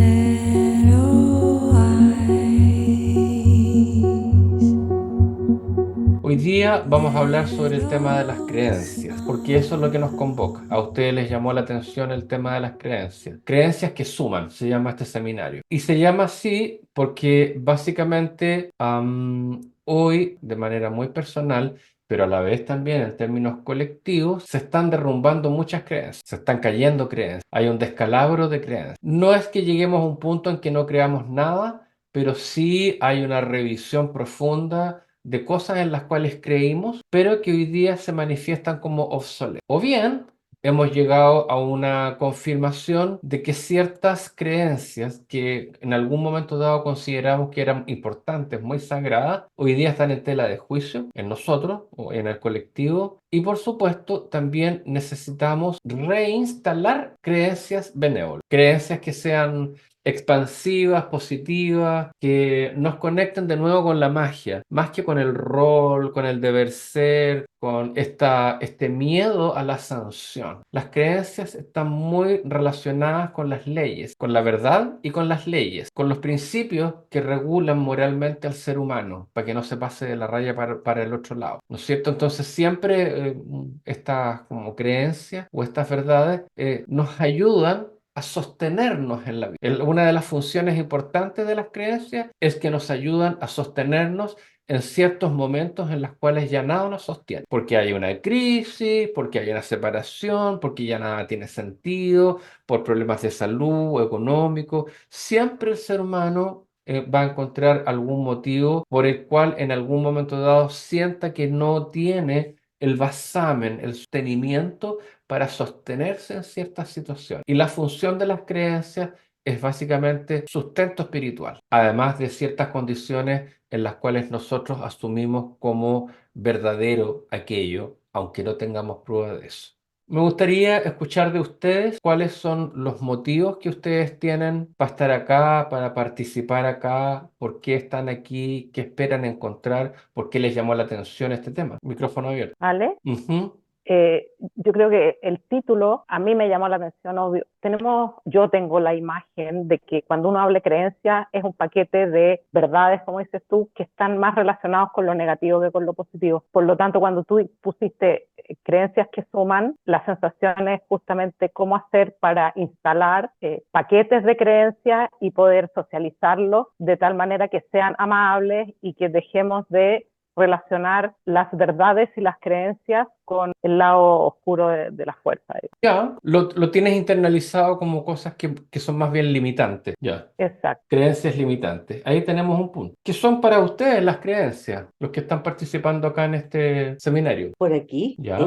Little eyes. Hoy día vamos a hablar sobre el tema de las creencias, porque eso es lo que nos convoca. A ustedes les llamó la atención el tema de las creencias. Creencias que suman, se llama este seminario. Y se llama así porque básicamente hoy, de manera muy personal, pero a la vez también en términos colectivos, se están derrumbando muchas creencias, se están cayendo creencias, hay un descalabro de creencias. No es que lleguemos a un punto en que no creamos nada, pero sí hay una revisión profunda de cosas en las cuales creímos, pero que hoy día se manifiestan como obsoletas. O bien hemos llegado a una confirmación de que ciertas creencias que en algún momento dado consideramos que eran importantes, muy sagradas, hoy día están en tela de juicio en nosotros o en el colectivo. Y por supuesto, también necesitamos reinstalar creencias benévolas, creencias que sean expansivas, positivas, que nos conecten de nuevo con la magia, más que con el rol, con el deber ser, con este miedo a la sanción. Las creencias están muy relacionadas con las leyes, con la verdad y con las leyes, con los principios que regulan moralmente al ser humano, para que no se pase de la raya para el otro lado. ¿No es cierto? Entonces siempre estas como creencias o estas verdades nos ayudan a sostenernos en la vida. Una de las funciones importantes de las creencias es que nos ayudan a sostenernos en ciertos momentos en los cuales ya nada nos sostiene, porque hay una crisis, porque hay una separación, porque ya nada tiene sentido, por problemas de salud o económico. Siempre el ser humano va a encontrar algún motivo por el cual en algún momento dado sienta que no tiene el basamen, el sostenimiento para sostenerse en ciertas situaciones. Y la función de las creencias es básicamente sustento espiritual, además de ciertas condiciones en las cuales nosotros asumimos como verdadero aquello, aunque no tengamos prueba de eso. Me gustaría escuchar de ustedes cuáles son los motivos que ustedes tienen para estar acá, para participar acá, por qué están aquí, qué esperan encontrar, por qué les llamó la atención este tema. Micrófono abierto. ¿Vale? Ujú. Yo creo que el título a mí me llamó la atención, obvio. Yo tengo la imagen de que cuando uno habla de creencias es un paquete de verdades, como dices tú, que están más relacionados con lo negativo que con lo positivo. Por lo tanto, cuando tú pusiste creencias que suman, la sensación es justamente cómo hacer para instalar paquetes de creencias y poder socializarlos de tal manera que sean amables y que dejemos de relacionar las verdades y las creencias con el lado oscuro de la fuerza. Ya, lo tienes internalizado como cosas que son más bien limitantes. Ya, Exacto. creencias limitantes. Ahí tenemos un punto. ¿Qué son para ustedes las creencias? Los que están participando acá en este seminario. Por aquí. ¿Ya?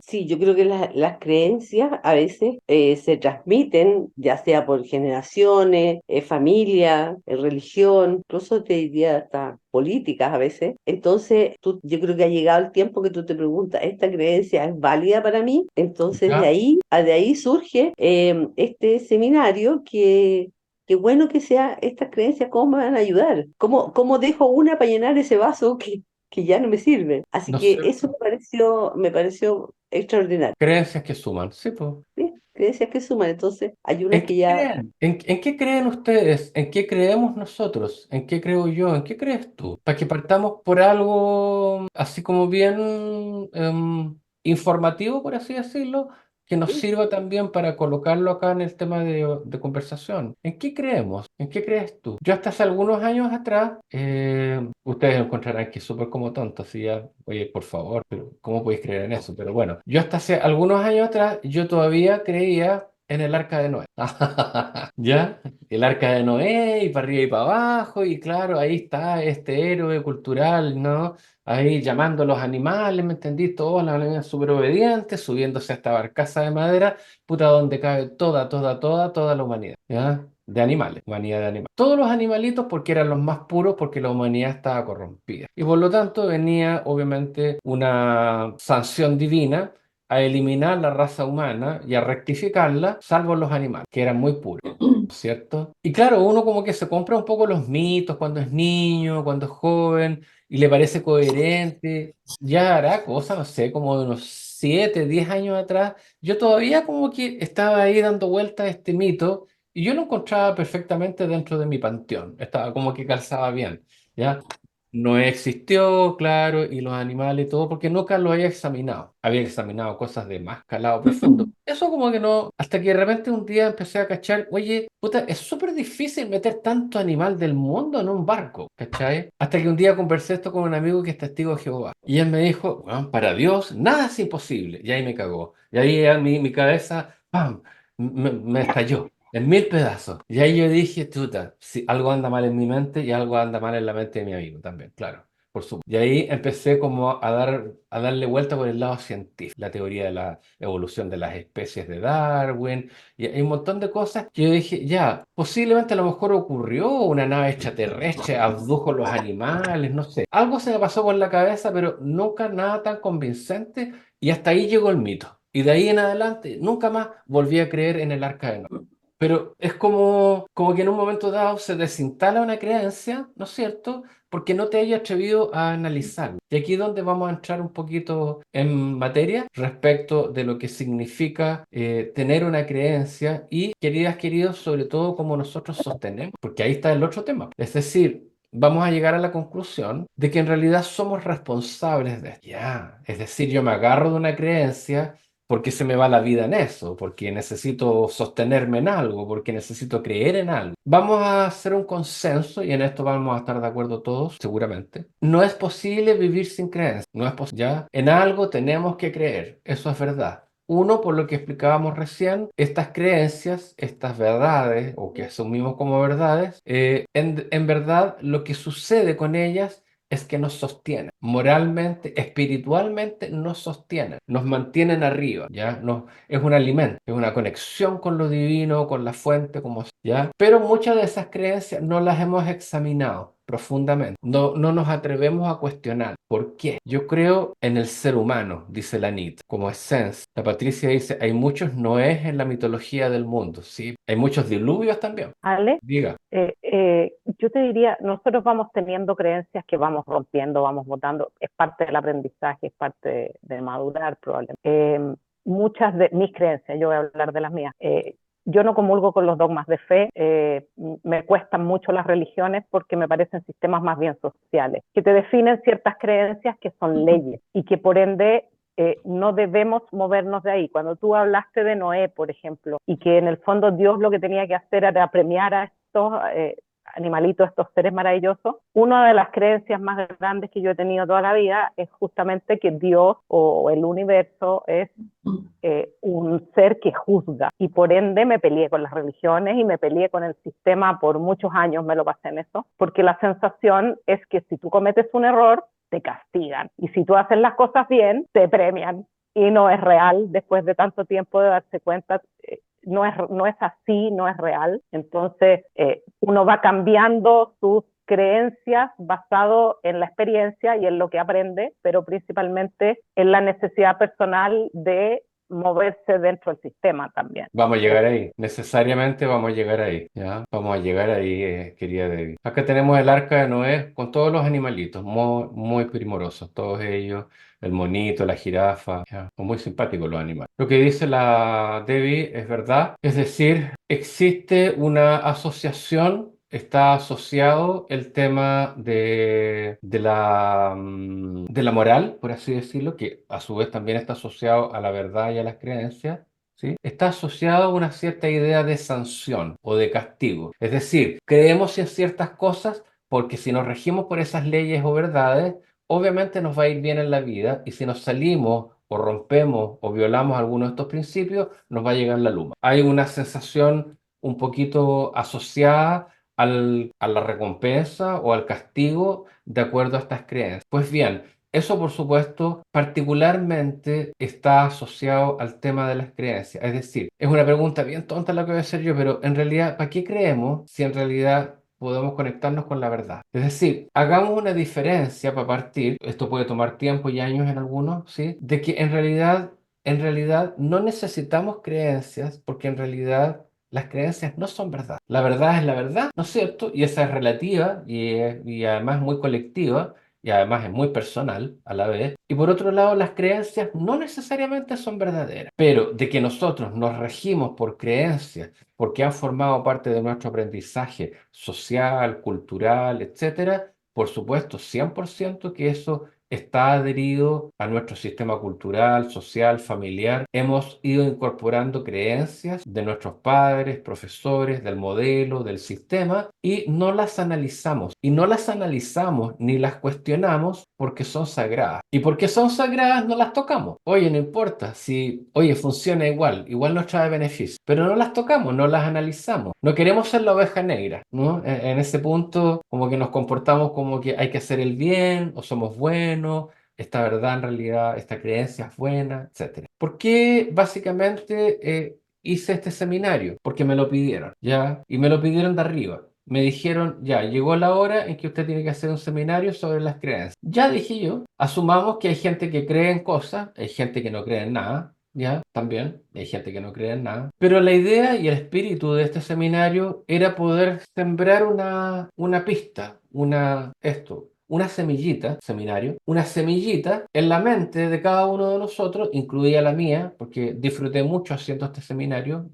Sí, yo creo que las creencias a veces se transmiten, ya sea por generaciones, familia, religión, incluso te diría hasta políticas a veces. Entonces, yo creo que ha llegado el tiempo que tú te preguntas, ¿esta creencia es válida para mí? Entonces, ¿Ya? de ahí surge este seminario que... Qué bueno que sea estas creencias, ¿cómo me van a ayudar? ¿Cómo dejo una para llenar ese vaso que ya no me sirve? Así ¿No es que eso cierto? me pareció extraordinario. Creencias que suman. Sí, pues. ¿Sí? Creencias que suman, entonces hay unas ¿En qué que ya... creen? ¿En qué creen ustedes? ¿En qué creemos nosotros? ¿En qué creo yo? ¿En qué crees tú? Para que partamos por algo así como bien informativo, por así decirlo, que nos ¿Sí? sirva también para colocarlo acá en el tema de conversación. ¿En qué creemos? ¿En qué crees tú? Yo hasta hace algunos años atrás, ustedes encontrarán que es súper como tonto, así ya, oye, por favor, pero ¿cómo podéis creer en eso? Pero bueno, yo hasta hace algunos años atrás, yo todavía creía en el arca de Noé. ¿Ya? El arca de Noé, y para arriba y para abajo, y claro, ahí está este héroe cultural, ¿no? Ahí llamando a los animales, ¿me entendí? Todos los animales súper obedientes, subiéndose a esta barcaza de madera, puta, donde cabe toda la humanidad, ¿ya? De animales, humanidad de animales. Todos los animalitos porque eran los más puros, porque la humanidad estaba corrompida. Y por lo tanto venía, obviamente, una sanción divina a eliminar la raza humana y a rectificarla, salvo los animales, que eran muy puros, ¿cierto? Y claro, uno como que se compra un poco los mitos cuando es niño, cuando es joven, y le parece coherente. Ya hará cosa, no sé, como de unos 7, 10 años atrás, yo todavía como que estaba ahí dando vuelta a este mito Y yo lo encontraba perfectamente dentro de mi panteón. Estaba como que calzaba bien, ¿ya? No existió, claro, y los animales y todo, porque nunca lo había examinado. Había examinado cosas de más calado profundo. Eso como que no, hasta que de repente un día empecé a cachar, oye, puta, es súper difícil meter tanto animal del mundo en un barco, ¿cachai? Hasta que un día conversé esto con un amigo que es testigo de Jehová. Y él me dijo, "Weón, para Dios nada es imposible". Y ahí me cagó. Y ahí mi cabeza, ¡pam!, me estalló. En mil pedazos. Y ahí yo dije, chuta, si algo anda mal en mi mente y algo anda mal en la mente de mi amigo también, claro, por supuesto. Y ahí empecé como a darle vuelta por el lado científico, la teoría de la evolución de las especies de Darwin, y hay un montón de cosas que yo dije, ya, posiblemente a lo mejor ocurrió una nave extraterrestre, abdujo los animales, no sé. Algo se me pasó por la cabeza, pero nunca nada tan convincente, y hasta ahí llegó el mito. Y de ahí en adelante, nunca más volví a creer en el arca de Noé. Pero es como que en un momento dado se desinstala una creencia, ¿no es cierto? Porque no te hayas atrevido a analizarlo. Y aquí es donde vamos a entrar un poquito en materia respecto de lo que significa tener una creencia y, queridas, queridos, sobre todo cómo nosotros sostenemos, porque ahí está el otro tema. Es decir, vamos a llegar a la conclusión de que en realidad somos responsables de esto. Ya, es decir, yo me agarro de una creencia porque se me va la vida en eso, porque necesito sostenerme en algo, porque necesito creer en algo. Vamos a hacer un consenso y en esto vamos a estar de acuerdo todos, seguramente. No es posible vivir sin creencia, no es posible. Ya, en algo tenemos que creer, eso es verdad. Uno, por lo que explicábamos recién, estas creencias, estas verdades, o que asumimos como verdades, en verdad lo que sucede con ellas es que nos sostienen. Moralmente, espiritualmente nos sostienen, nos mantienen arriba, ¿ya? Es un alimento, es una conexión con lo divino, con la fuente, como, ¿ya? Pero muchas de esas creencias no las hemos examinado profundamente. No nos atrevemos a cuestionar. ¿Por qué? Yo creo en el ser humano, dice la Nietzsche, como esencia. La Patricia dice, hay muchos noés en la mitología del mundo, ¿sí? Hay muchos diluvios también. Ale, Diga. yo te diría, nosotros vamos teniendo creencias que vamos rompiendo, vamos votando, es parte del aprendizaje, es parte de madurar probablemente. Muchas de mis creencias, yo voy a hablar de las mías, yo no comulgo con los dogmas de fe, me cuestan mucho las religiones porque me parecen sistemas más bien sociales, que te definen ciertas creencias que son leyes y que por ende no debemos movernos de ahí. Cuando tú hablaste de Noé, por ejemplo, y que en el fondo Dios lo que tenía que hacer era premiar a estos animalitos, estos seres maravillosos, una de las creencias más grandes que yo he tenido toda la vida es justamente que Dios o el universo es un ser que juzga y por ende me peleé con las religiones y me peleé con el sistema por muchos años, me lo pasé en eso, porque la sensación es que si tú cometes un error, te castigan y si tú haces las cosas bien, te premian y no es real después de tanto tiempo de darse cuenta. No es así, no es real. Entonces, uno va cambiando sus creencias basado en la experiencia y en lo que aprende, pero principalmente en la necesidad personal de moverse dentro del sistema también. Vamos a llegar ahí, necesariamente vamos a llegar ahí, ¿ya? Vamos a llegar ahí, querida Debbie. Acá tenemos el arca de Noé con todos los animalitos, muy, muy primorosos, todos ellos, el monito, la jirafa, ¿ya? Son muy simpáticos los animales. Lo que dice la Debbie es verdad, es decir, existe una asociación. Está asociado el tema de la moral, por así decirlo, que a su vez también está asociado a la verdad y a las creencias. ¿Sí? Está asociado a una cierta idea de sanción o de castigo. Es decir, creemos en ciertas cosas porque si nos regimos por esas leyes o verdades, obviamente nos va a ir bien en la vida y si nos salimos o rompemos o violamos alguno de estos principios, nos va a llegar la luma. Hay una sensación un poquito asociada a la recompensa o al castigo de acuerdo a estas creencias. Pues bien, eso, por supuesto, particularmente está asociado al tema de las creencias. Es decir, es una pregunta bien tonta la que voy a hacer yo, pero en realidad, ¿para qué creemos si en realidad podemos conectarnos con la verdad? Es decir, hagamos una diferencia para partir, esto puede tomar tiempo y años en algunos, ¿sí? De que en realidad no necesitamos creencias porque en realidad las creencias no son verdad. La verdad es la verdad, ¿no es cierto? Y esa es relativa y además muy colectiva. y además es muy personal a la vez. Y por otro lado, las creencias no necesariamente son verdaderas, pero de que nosotros nos regimos por creencias porque han formado parte de nuestro aprendizaje social, cultural, etcétera, por supuesto, 100% que eso está adherido a nuestro sistema cultural, social, familiar. Hemos ido incorporando creencias de nuestros padres, profesores, del modelo, del sistema, y no las analizamos. Y no las analizamos ni las cuestionamos porque son sagradas. Y porque son sagradas no las tocamos. Oye, no importa si, oye, funciona igual, igual nos trae beneficio, pero no las tocamos, no las analizamos. No queremos ser la oveja negra, ¿no? En ese punto, como que nos comportamos como que hay que hacer el bien o somos buenos, esta verdad en realidad, esta creencia es buena, etcétera. ¿Por qué básicamente hice este seminario? Porque me lo pidieron, ¿ya? Y me lo pidieron de arriba. Me dijeron, ya, llegó la hora en que usted tiene que hacer un seminario sobre las creencias. Ya dije yo, asumamos que hay gente que cree en cosas, hay gente que no cree en nada, ya, también, hay gente que no cree en nada. Pero la idea y el espíritu de este seminario era poder sembrar una pista, una semillita, seminario, una semillita en la mente de cada uno de nosotros, incluida la mía, porque disfruté mucho haciendo este seminario,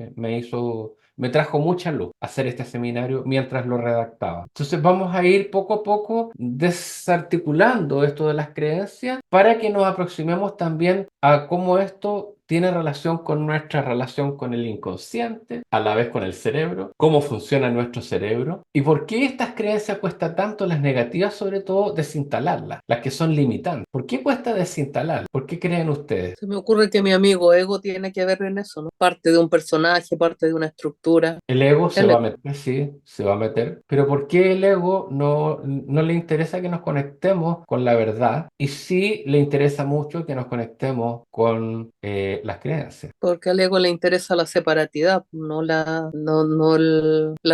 me trajo mucha luz hacer este seminario mientras lo redactaba. Entonces vamos a ir poco a poco desarticulando esto de las creencias para que nos aproximemos también a cómo esto tiene relación con nuestra relación con el inconsciente, a la vez con el cerebro, cómo funciona nuestro cerebro y por qué estas creencias cuesta tanto, las negativas sobre todo, desinstalarlas, las que son limitantes. ¿Por qué cuesta desinstalarlas? ¿Por qué creen ustedes? Se me ocurre que mi amigo ego tiene que ver en eso, ¿no? Parte de un personaje, parte de una estructura. El ego se El va a ego. meter, sí, se va a meter. Pero ¿por qué el ego no le interesa que nos conectemos con la verdad? Y sí le interesa mucho que nos conectemos con las creencias. Porque al ego le interesa la separatidad, no la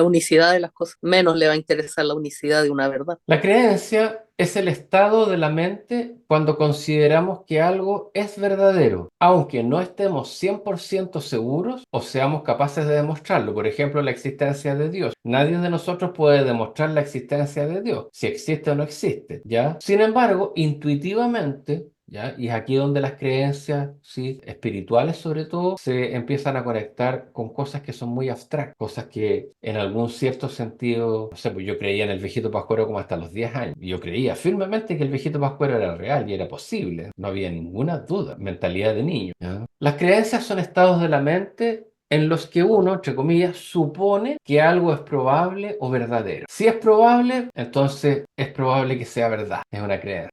unicidad de las cosas. Menos le va a interesar la unicidad de una verdad. La creencia es el estado de la mente cuando consideramos que algo es verdadero, aunque no estemos 100% seguros o seamos capaces de demostrarlo. Por ejemplo, la existencia de Dios. Nadie de nosotros puede demostrar la existencia de Dios, si existe o no existe, ¿ya? Sin embargo, intuitivamente, ¿ya? Y es aquí donde las creencias, ¿sí? Espirituales sobre todo, se empiezan a conectar con cosas que son muy abstractas, cosas que en algún cierto sentido, no sé, pues yo creía en el viejito pascuero como hasta los 10 años. Y yo creía firmemente que el viejito pascuero era real y era posible. No había ninguna duda. Mentalidad de niño, ¿ya? Las creencias son estados de la mente en los que uno, entre comillas, supone que algo es probable o verdadero. Si es probable, entonces es probable que sea verdad. Es una creencia.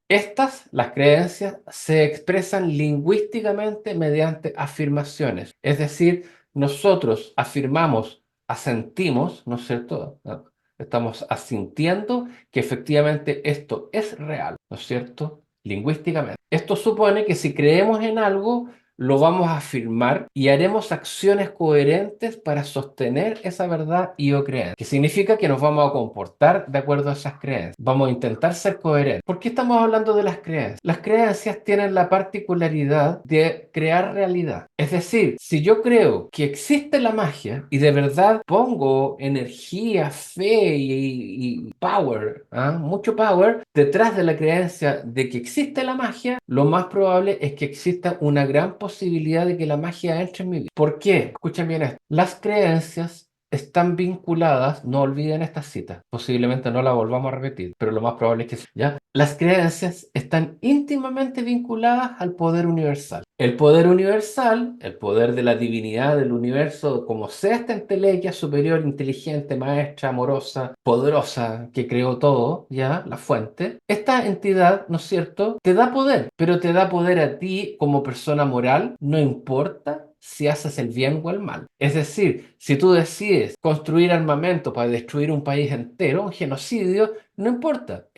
Las creencias, se expresan lingüísticamente mediante afirmaciones. Es decir, nosotros afirmamos, asentimos, ¿no es cierto? ¿No? Estamos asintiendo que efectivamente esto es real, ¿no es cierto? Lingüísticamente. Esto supone que si creemos en algo, lo vamos a afirmar y haremos acciones coherentes para sostener esa verdad y o creencia. Que significa que nos vamos a comportar de acuerdo a esas creencias. Vamos a intentar ser coherentes. ¿Por qué estamos hablando de las creencias? Las creencias tienen la particularidad de crear realidad. Es decir, si yo creo que existe la magia y de verdad pongo energía, fe y power, ¿ah? Mucho power detrás de la creencia de que existe la magia, lo más probable es que exista una gran posibilidad de que la magia entre en mi vida. ¿Por qué? Escuchen bien esto. Las creencias están vinculadas, no olviden esta cita, posiblemente no la volvamos a repetir, pero lo más probable es que sí, ¿ya? Las creencias están íntimamente vinculadas al poder universal. El poder universal, el poder de la divinidad del universo, como sea esta entelequia superior, inteligente, maestra, amorosa, poderosa, que creó todo, ¿ya? La fuente. Esta entidad, ¿no es cierto?, te da poder, pero te da poder a ti como persona moral, no importa si haces el bien o el mal. Es decir, si tú decides construir armamento para destruir un país entero, un genocidio, no importa.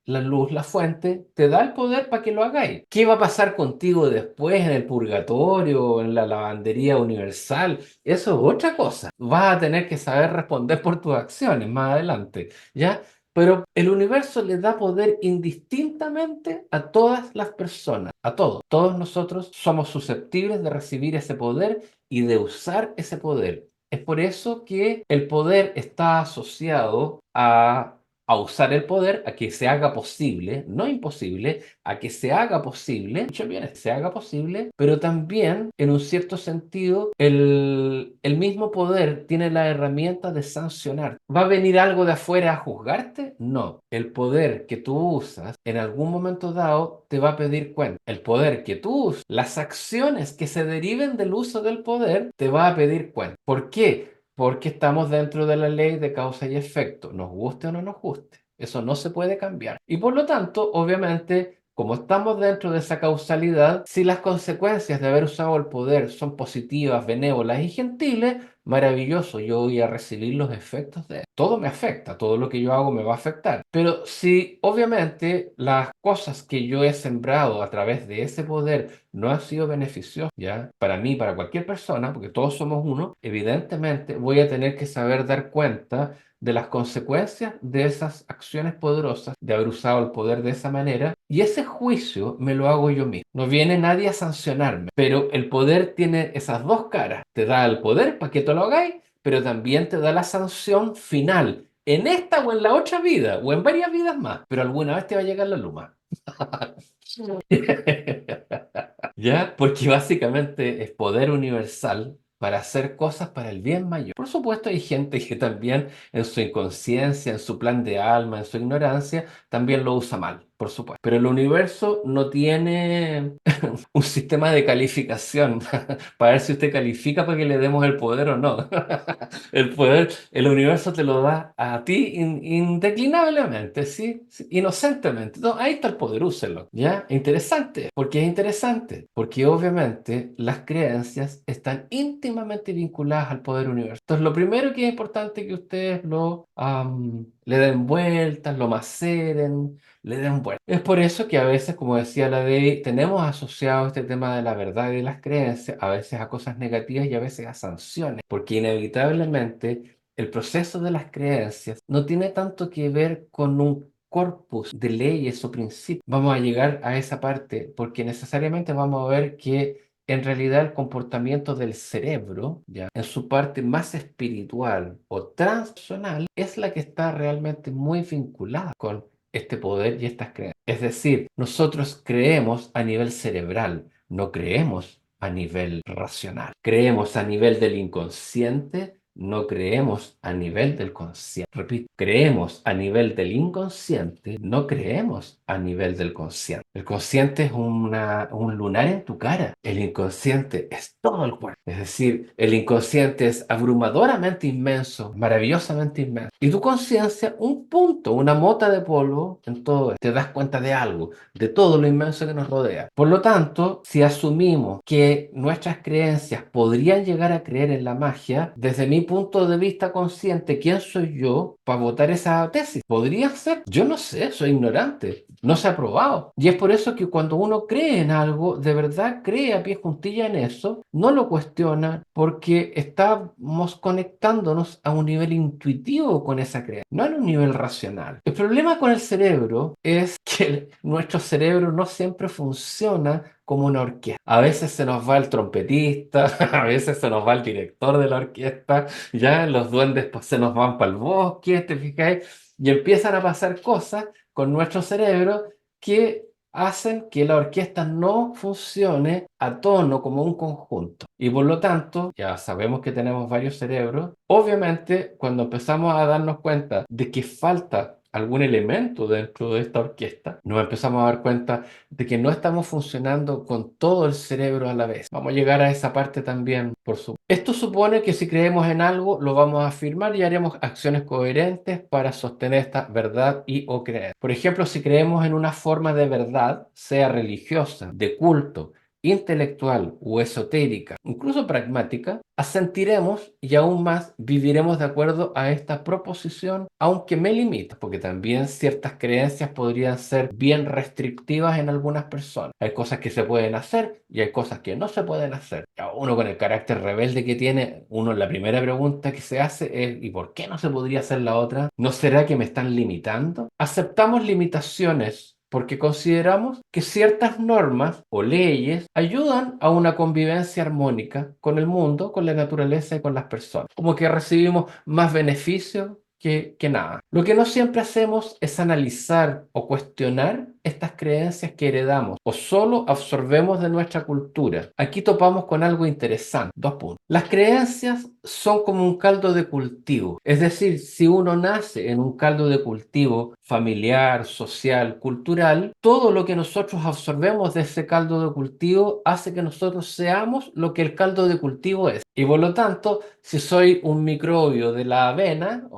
La luz, la fuente, te da el poder para que lo hagáis. ¿Qué va a pasar contigo después en el purgatorio, en la lavandería universal? Eso es otra cosa. Vas a tener que saber responder por tus acciones más adelante, ¿ya? Pero el universo le da poder indistintamente a todas las personas, a todos. Todos nosotros somos susceptibles de recibir ese poder y de usar ese poder. Es por eso que el poder está asociado a a usar el poder, a que se haga posible, no imposible, a que se haga posible, escuchen bien, se haga posible, pero también, en un cierto sentido, el mismo poder tiene la herramienta de sancionar. ¿Va a venir algo de afuera a juzgarte? No. El poder que tú usas en algún momento dado te va a pedir cuenta. El poder que tú usas, las acciones que se deriven del uso del poder, te va a pedir cuenta. ¿Por qué? Porque estamos dentro de la ley de causa y efecto, nos guste o no nos guste. Eso no se puede cambiar. Y por lo tanto, obviamente, como estamos dentro de esa causalidad, si las consecuencias de haber usado el poder son positivas, benévolas y gentiles, maravilloso, yo voy a recibir los efectos de eso. Todo me afecta, todo lo que yo hago me va a afectar. Pero si obviamente las cosas que yo he sembrado a través de ese poder no han sido beneficiosas, ¿ya? Para mí, para cualquier persona, porque todos somos uno, evidentemente voy a tener que saber dar cuenta de las consecuencias de esas acciones poderosas, de haber usado el poder de esa manera, y ese juicio me lo hago yo mismo. No viene nadie a sancionarme, pero el poder tiene esas dos caras. Te da el poder para que te lo hagáis, pero también te da la sanción final, en esta o en la otra vida, o en varias vidas más, pero alguna vez te va a llegar la luma. ¿Ya? Porque básicamente es poder universal para hacer cosas para el bien mayor. Por supuesto, hay gente que también en su inconsciencia, en su plan de alma, en su ignorancia, también lo usa mal, por supuesto. Pero el universo no tiene un sistema de calificación para ver si usted califica para que le demos el poder o no. El poder, el universo te lo da a ti indeclinablemente, ¿sí? Sí, inocentemente. No, ahí está el poder, úselo. ¿Ya? Interesante. ¿Por qué es interesante? Porque obviamente las creencias están íntimamente vinculadas al poder universal. Entonces, lo primero que es importante que ustedes le den vueltas, lo maceren, le den vueltas. Es por eso que a veces, como decía la Debbie, tenemos asociado este tema de la verdad y de las creencias, a veces a cosas negativas y a veces a sanciones, porque inevitablemente el proceso de las creencias no tiene tanto que ver con un corpus de leyes o principios. Vamos a llegar a esa parte porque necesariamente vamos a ver que en realidad el comportamiento del cerebro, ¿ya? En su parte más espiritual o transpersonal, es la que está realmente muy vinculada con este poder y estas creencias. Es decir, nosotros creemos a nivel cerebral, no creemos a nivel racional. Creemos a nivel del inconsciente, no creemos a nivel del consciente. Repito, creemos a nivel del inconsciente, no creemos a nivel del consciente. El consciente es un lunar en tu cara. El inconsciente es todo el cuerpo. Es decir, el inconsciente es abrumadoramente inmenso, maravillosamente inmenso. Y tu conciencia, un punto, una mota de polvo en todo esto. Te das cuenta de algo, de todo lo inmenso que nos rodea. Por lo tanto, si asumimos que nuestras creencias podrían llegar a creer en la magia, desde mi punto de vista consciente, ¿quién soy yo para votar esa tesis? ¿Podría ser? Yo no sé, soy ignorante. No se ha probado. Y es por eso que cuando uno cree en algo, de verdad cree a pie juntilla en eso, no lo cuestiona porque estamos conectándonos a un nivel intuitivo con esa creencia, no en un nivel racional. El problema con el cerebro es que nuestro cerebro no siempre funciona como una orquesta. A veces se nos va el trompetista, a veces se nos va el director de la orquesta, ya los duendes pues, se nos van para el bosque, ¿te fijáis? Y empiezan a pasar cosas con nuestro cerebro que hacen que la orquesta no funcione a tono como un conjunto. Y por lo tanto, ya sabemos que tenemos varios cerebros. Obviamente, cuando empezamos a darnos cuenta de que falta algún elemento dentro de esta orquesta, nos empezamos a dar cuenta de que no estamos funcionando con todo el cerebro a la vez. Vamos a llegar a esa parte también, por supuesto. Esto supone que si creemos en algo, lo vamos a afirmar y haremos acciones coherentes para sostener esta verdad y o creencia. Por ejemplo, si creemos en una forma de verdad, sea religiosa, de culto, intelectual o esotérica, incluso pragmática, asentiremos y aún más viviremos de acuerdo a esta proposición, aunque me limita, porque también ciertas creencias podrían ser bien restrictivas en algunas personas. Hay cosas que se pueden hacer y hay cosas que no se pueden hacer. A uno con el carácter rebelde que tiene, uno la primera pregunta que se hace es ¿y por qué no se podría hacer la otra? ¿No será que me están limitando? Aceptamos limitaciones porque consideramos que ciertas normas o leyes ayudan a una convivencia armónica con el mundo, con la naturaleza y con las personas. Como que recibimos más beneficios que nada. Lo que no siempre hacemos es analizar o cuestionar estas creencias que heredamos o solo absorbemos de nuestra cultura. Aquí topamos con algo interesante. 2 puntos. Las creencias son como un caldo de cultivo. Es decir, si uno nace en un caldo de cultivo familiar, social, cultural, todo lo que nosotros absorbemos de ese caldo de cultivo hace que nosotros seamos lo que el caldo de cultivo es. Y por lo tanto, si soy un microbio de la avena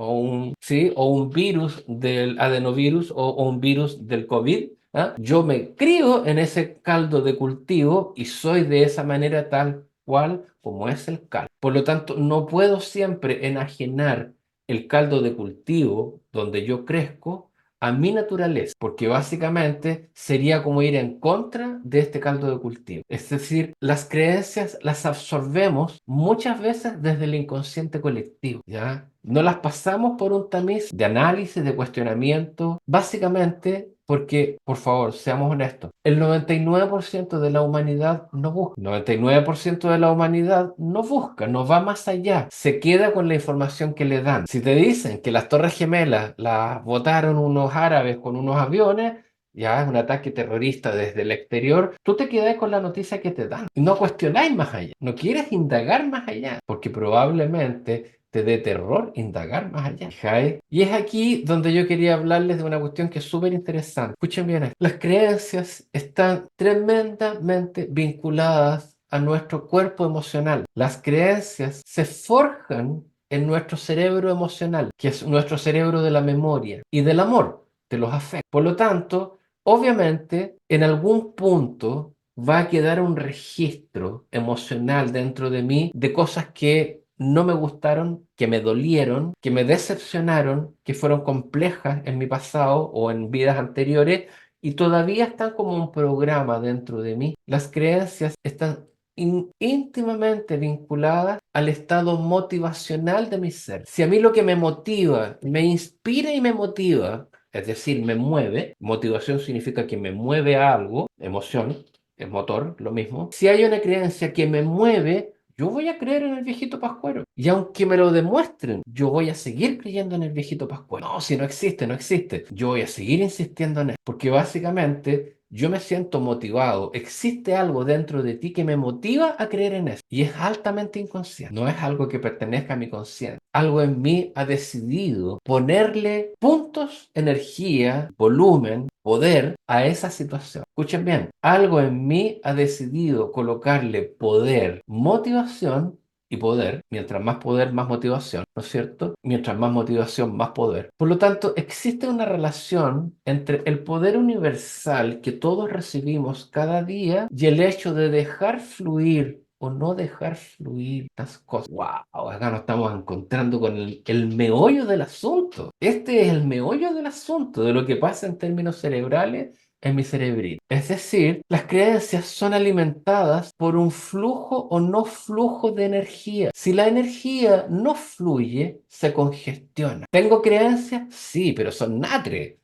¿sí? o un virus del adenovirus o un virus del COVID, ¿ah? Yo me crío en ese caldo de cultivo y soy de esa manera tal cual como es el caldo. Por lo tanto, no puedo siempre enajenar el caldo de cultivo donde yo crezco a mi naturaleza, porque básicamente sería como ir en contra de este caldo de cultivo. Es decir, las creencias las absorbemos muchas veces desde el inconsciente colectivo, ¿ya? No las pasamos por un tamiz de análisis, de cuestionamiento, básicamente porque, por favor, seamos honestos, el 99% de la humanidad no busca, 99% de la humanidad no busca, no va más allá, se queda con la información que le dan. Si te dicen que las Torres Gemelas las botaron unos árabes con unos aviones, ya es un ataque terrorista desde el exterior, tú te quedas con la noticia que te dan. No cuestionáis más allá, no quieres indagar más allá, porque probablemente te dé terror indagar más allá. ¿Fijáis? Y es aquí donde yo quería hablarles de una cuestión que es súper interesante. Escuchen bien esto. Las creencias están tremendamente vinculadas a nuestro cuerpo emocional. Las creencias se forjan en nuestro cerebro emocional, que es nuestro cerebro de la memoria y del amor, de los afectos. Por lo tanto, obviamente, en algún punto va a quedar un registro emocional dentro de mí de cosas que no me gustaron, que me dolieron, que me decepcionaron, que fueron complejas en mi pasado o en vidas anteriores y todavía están como un programa dentro de mí. Las creencias están íntimamente vinculadas al estado motivacional de mi ser. Si a mí lo que me motiva, me inspira y me motiva, es decir, me mueve, motivación significa que me mueve a algo, emoción, es motor, lo mismo. Si hay una creencia que me mueve, yo voy a creer en el viejito Pascuero. Y aunque me lo demuestren, yo voy a seguir creyendo en el viejito Pascuero. No, si no existe, no existe. Yo voy a seguir insistiendo en él. Porque básicamente yo me siento motivado. Existe algo dentro de ti que me motiva a creer en eso. Y es altamente inconsciente. No es algo que pertenezca a mi conciencia. Algo en mí ha decidido ponerle puntos, energía, volumen, poder a esa situación. Escuchen bien, algo en mí ha decidido colocarle poder, motivación y poder. Mientras más poder, más motivación, ¿no es cierto? Mientras más motivación, más poder. Por lo tanto, existe una relación entre el poder universal que todos recibimos cada día y el hecho de dejar fluir o no dejar fluir estas cosas. ¡Wow! Acá nos estamos encontrando con el meollo del asunto. Este es el meollo del asunto, de lo que pasa en términos cerebrales en mi cerebrito. Es decir, las creencias son alimentadas por un flujo o no flujo de energía. Si la energía no fluye, se congestiona. ¿Tengo creencias? Sí, pero son natres.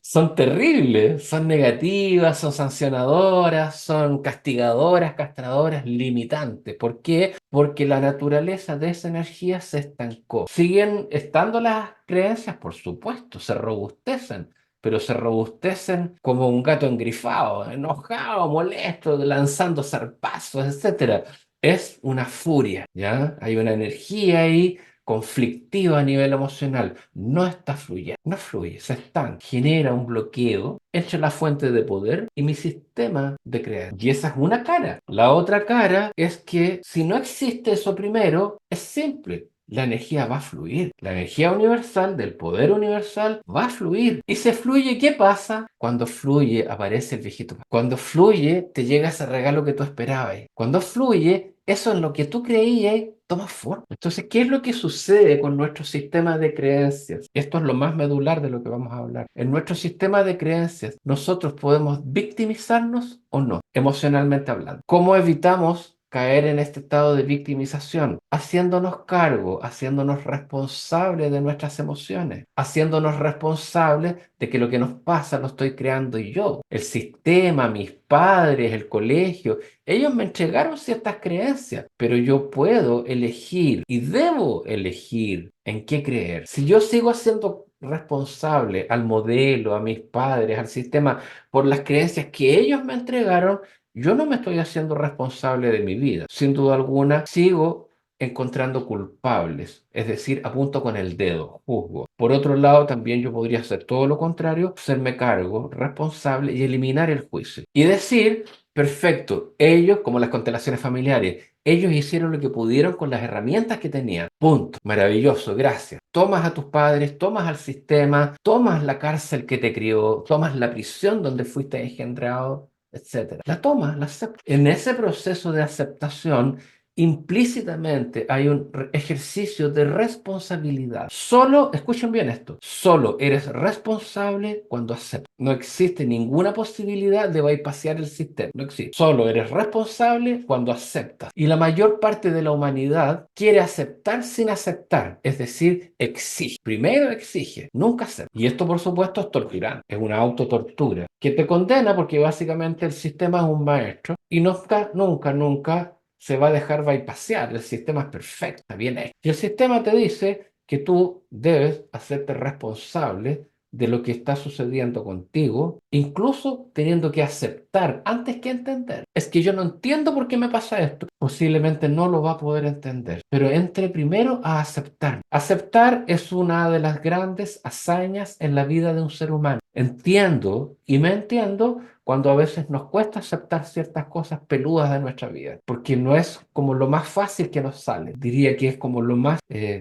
Son terribles, son negativas, son sancionadoras, son castigadoras, castradoras, limitantes. ¿Por qué? Porque la naturaleza de esa energía se estancó. ¿Siguen estando las creencias? Por supuesto, se robustecen, pero se robustecen como un gato engrifado, enojado, molesto, lanzando zarpazos, etcétera. Es una furia, ¿ya? Hay una energía ahí conflictiva a nivel emocional, no está fluyendo, no fluye, se estanca, genera un bloqueo entre la fuente de poder y mi sistema de creencia. Y esa es una cara. La otra cara es que si no existe eso primero, es simple. La energía va a fluir. La energía universal, del poder universal, va a fluir. Y se fluye, ¿qué pasa? Cuando fluye, aparece el viejito. Cuando fluye, te llega ese regalo que tú esperabas. Cuando fluye, eso en lo que tú creías toma forma. Entonces, ¿qué es lo que sucede con nuestro sistema de creencias? Esto es lo más medular de lo que vamos a hablar. En nuestro sistema de creencias, nosotros podemos victimizarnos o no, emocionalmente hablando. ¿Cómo evitamos caer en este estado de victimización, haciéndonos cargo, haciéndonos responsables de nuestras emociones, haciéndonos responsables de que lo que nos pasa lo estoy creando yo. El sistema, mis padres, el colegio, ellos me entregaron ciertas creencias, pero yo puedo elegir y debo elegir en qué creer. Si yo sigo siendo responsable al modelo, a mis padres, al sistema, por las creencias que ellos me entregaron, yo no me estoy haciendo responsable de mi vida. Sin duda alguna, sigo encontrando culpables, es decir, apunto con el dedo, juzgo. Por otro lado, también yo podría hacer todo lo contrario, hacerme cargo, responsable y eliminar el juicio. Y decir, perfecto, ellos, como las constelaciones familiares, ellos hicieron lo que pudieron con las herramientas que tenían. Punto. Maravilloso, gracias. Tomas a tus padres, tomas al sistema, tomas la cárcel que te crió, tomas la prisión donde fuiste engendrado, etcétera. La tomas, la aceptas. En ese proceso de aceptación, implícitamente hay un ejercicio de responsabilidad. Solo, escuchen bien esto, solo eres responsable cuando aceptas. No existe ninguna posibilidad de bypassear el sistema. No existe. Solo eres responsable cuando aceptas. Y la mayor parte de la humanidad quiere aceptar sin aceptar. Es decir, exige. Primero exige, nunca acepta. Y esto, por supuesto, es torturante. Es una autotortura que te condena porque básicamente el sistema es un maestro y nunca, nunca, nunca se va a dejar bypassear. El sistema es perfecto, está bien hecho. Y el sistema te dice que tú debes hacerte responsable de lo que está sucediendo contigo, incluso teniendo que aceptar antes que entender. Es que yo no entiendo por qué me pasa esto. Posiblemente no lo va a poder entender, pero entre primero a aceptar. Aceptar es una de las grandes hazañas en la vida de un ser humano. Entiendo y me entiendo cuando a veces nos cuesta aceptar ciertas cosas peludas de nuestra vida, porque no es como lo más fácil que nos sale, diría que es como lo más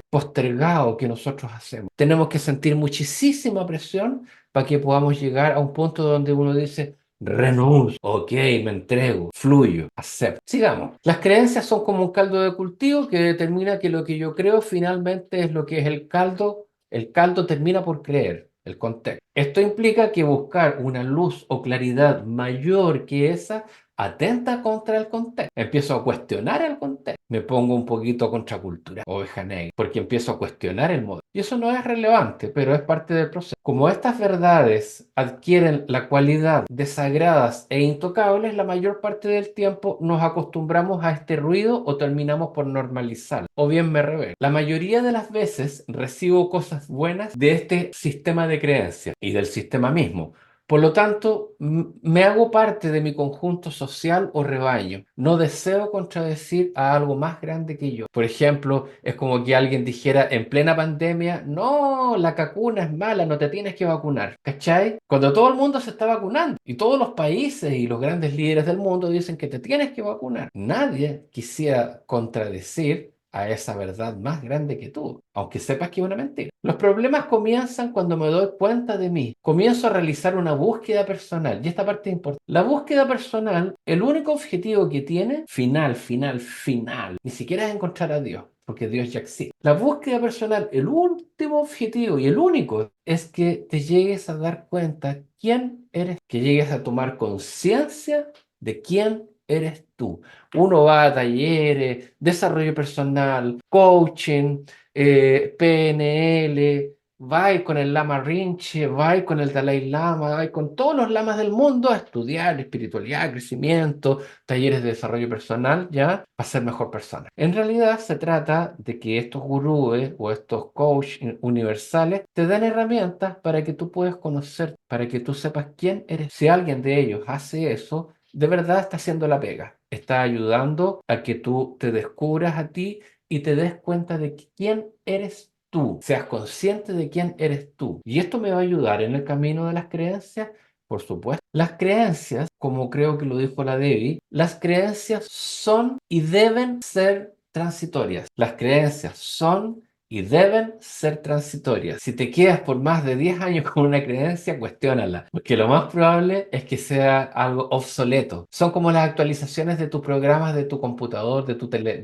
postergado que nosotros hacemos. Tenemos que sentir muchísima presión para que podamos llegar a un punto donde uno dice, renuncio, ok, me entrego, fluyo, acepto. Sigamos. Las creencias son como un caldo de cultivo que determina que lo que yo creo finalmente es lo que es el caldo. El caldo termina por creer. El contexto. Esto implica que buscar una luz o claridad mayor que esa atenta contra el contexto. Empiezo a cuestionar el contexto. Me pongo un poquito contracultura, oveja negra, porque empiezo a cuestionar el modelo. Y eso no es relevante, pero es parte del proceso. Como estas verdades adquieren la cualidad de sagradas e intocables, la mayor parte del tiempo nos acostumbramos a este ruido o terminamos por normalizar. O bien me rebelo. La mayoría de las veces recibo cosas buenas de este sistema de creencias y del sistema mismo. Por lo tanto, me hago parte de mi conjunto social o rebaño. No deseo contradecir a algo más grande que yo. Por ejemplo, es como que alguien dijera en plena pandemia, no, la vacuna es mala, no te tienes que vacunar. ¿Cachai? Cuando todo el mundo se está vacunando y todos los países y los grandes líderes del mundo dicen que te tienes que vacunar. Nadie quisiera contradecir a esa verdad más grande que tú, aunque sepas que es una mentira. Los problemas comienzan cuando me doy cuenta de mí. Comienzo a realizar una búsqueda personal, y esta parte es importante. La búsqueda personal, el único objetivo que tiene, final, final, final, ni siquiera es encontrar a Dios, porque Dios ya existe. La búsqueda personal, el último objetivo y el único, es que te llegues a dar cuenta quién eres, que llegues a tomar conciencia de quién eres tú. Uno va a talleres, desarrollo personal, coaching, PNL, va con el Lama Rinche, va con el Dalai Lama, va con todos los lamas del mundo a estudiar espiritualidad, crecimiento, talleres de desarrollo personal, ya, para ser mejor persona. En realidad se trata de que estos gurúes o estos coaches universales te den herramientas para que tú puedas conocer, para que tú sepas quién eres. Si alguien de ellos hace eso, de verdad está haciendo la pega. Está ayudando a que tú te descubras a ti y te des cuenta de quién eres tú. Seas consciente de quién eres tú. Y esto me va a ayudar en el camino de las creencias, por supuesto. Las creencias, como creo que lo dijo la Debbie, las creencias son y deben ser transitorias. Las creencias son y deben ser transitorias. Si te quedas por más de 10 años con una creencia, cuestiónala, porque lo más probable es que sea algo obsoleto. Son como las actualizaciones de tus programas, de tu computador, de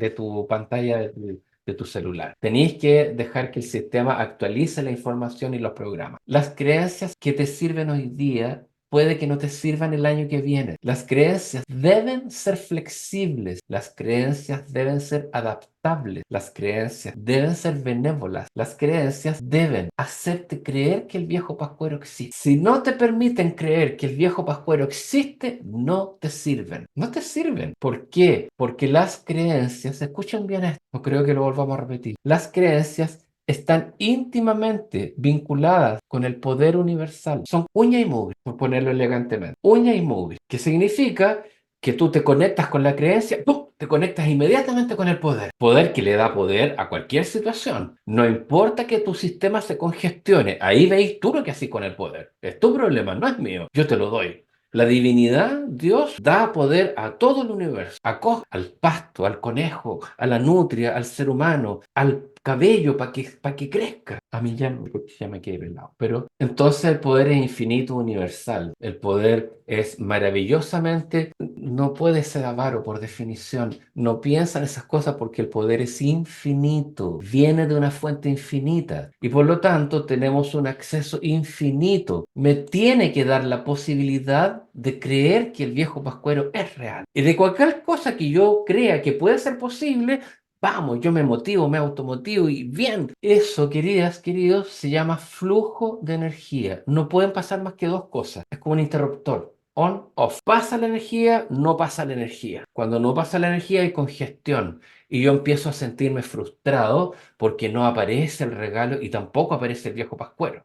tu pantalla, de tu celular. Tenéis que dejar que el sistema actualice la información y los programas. Las creencias que te sirven hoy día puede que no te sirvan el año que viene. Las creencias deben ser flexibles, las creencias deben ser adaptables, las creencias deben ser benévolas, las creencias deben hacerte creer que el viejo pascuero existe. Si no te permiten creer que el viejo pascuero existe, no te sirven. No te sirven. ¿Por qué? Porque las creencias, escuchen bien esto, no creo que lo volvamos a repetir, las creencias están íntimamente vinculadas con el poder universal. Son uña y mugre, por ponerlo elegantemente. Uña y mugre, que significa que tú te conectas con la creencia, ¡pum!, te conectas inmediatamente con el poder. Poder que le da poder a cualquier situación. No importa que tu sistema se congestione, ahí veis tú lo que haces con el poder. Es tu problema, no es mío. Yo te lo doy. La divinidad, Dios, da poder a todo el universo. Acoge al pasto, al conejo, a la nutria, al ser humano, al cabello para que crezca. A mí ya, porque ya me quedé pelado. Pero entonces el poder es infinito, universal. El poder es maravillosamente, no puede ser avaro por definición. No piensa en esas cosas porque el poder es infinito. Viene de una fuente infinita. Y por lo tanto tenemos un acceso infinito. Me tiene que dar la posibilidad de creer que el viejo pascuero es real. Y de cualquier cosa que yo crea que puede ser posible, vamos, yo me motivo, me automotivo y bien. Eso, queridas, queridos, se llama flujo de energía. No pueden pasar más que dos cosas. Es como un interruptor. On, off. Pasa la energía, no pasa la energía. Cuando no pasa la energía hay congestión. Y yo empiezo a sentirme frustrado porque no aparece el regalo y tampoco aparece el viejo pascuero.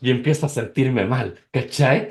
Y empiezo a sentirme mal, ¿cachai?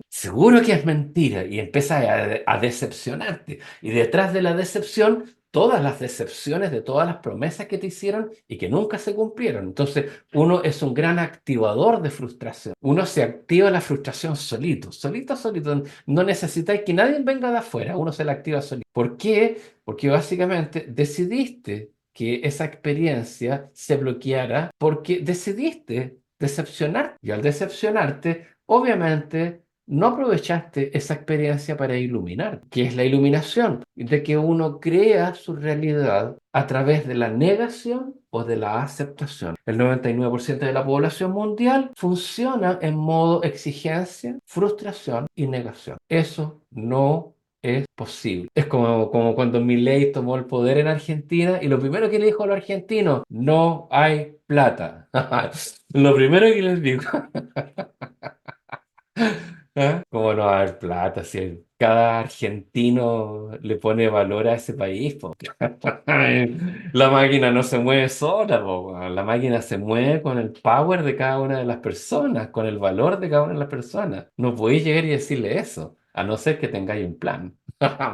Seguro que es mentira y empiezas a decepcionarte. Y detrás de la decepción, todas las decepciones de todas las promesas que te hicieron y que nunca se cumplieron. Entonces, uno es un gran activador de frustración. Uno se activa la frustración solito, solito, solito. No necesitáis que nadie venga de afuera, uno se la activa solito. ¿Por qué? Porque básicamente decidiste que esa experiencia se bloqueara porque decidiste decepcionarte. Y al decepcionarte, obviamente, no aprovechaste esa experiencia para iluminar, que es la iluminación, de que uno crea su realidad a través de la negación o de la aceptación. El 99% de la población mundial funciona en modo exigencia, frustración y negación. Eso no es posible. Es como cuando Milei tomó el poder en Argentina y lo primero que le dijo a los argentinos: no hay plata. Lo primero que les dijo. ¿Ah? ¿Cómo no va a haber plata si cada argentino le pone valor a ese país, po? La máquina no se mueve sola, po, weón. La máquina se mueve con el power de cada una de las personas, con el valor de cada una de las personas. No podéis llegar y decirle eso, a no ser que tengáis un plan.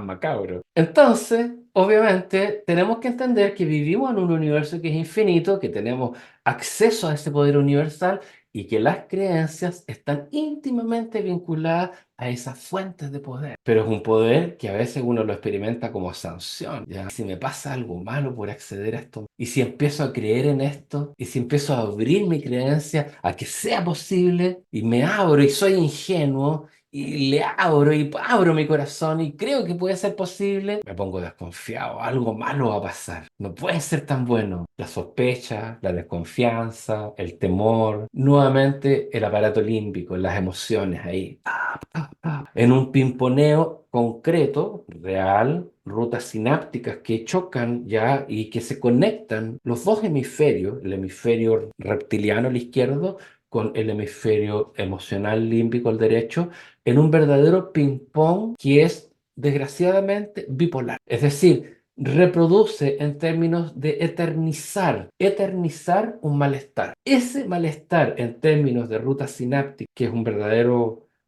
Macabro. Entonces, obviamente, tenemos que entender que vivimos en un universo que es infinito, que tenemos acceso a ese poder universal y que las creencias están íntimamente vinculadas a esas fuentes de poder. Pero es un poder que a veces uno lo experimenta como sanción. ¿Ya? Si me pasa algo malo por acceder a esto, y si empiezo a creer en esto, y si empiezo a abrir mi creencia a que sea posible, y me abro y soy ingenuo, y le abro mi corazón y creo que puede ser posible, me pongo desconfiado, algo malo va a pasar, no puede ser tan bueno. La sospecha, la desconfianza, el temor, nuevamente el aparato límbico, las emociones ahí, en un pimponeo concreto, real, rutas sinápticas que chocan ya y que se conectan los dos hemisferios, el hemisferio reptiliano al izquierdo con el hemisferio emocional límbico al derecho, en un verdadero ping-pong que es, desgraciadamente, bipolar. Es decir, reproduce en términos de eternizar un malestar. Ese malestar en términos de ruta sináptica, que es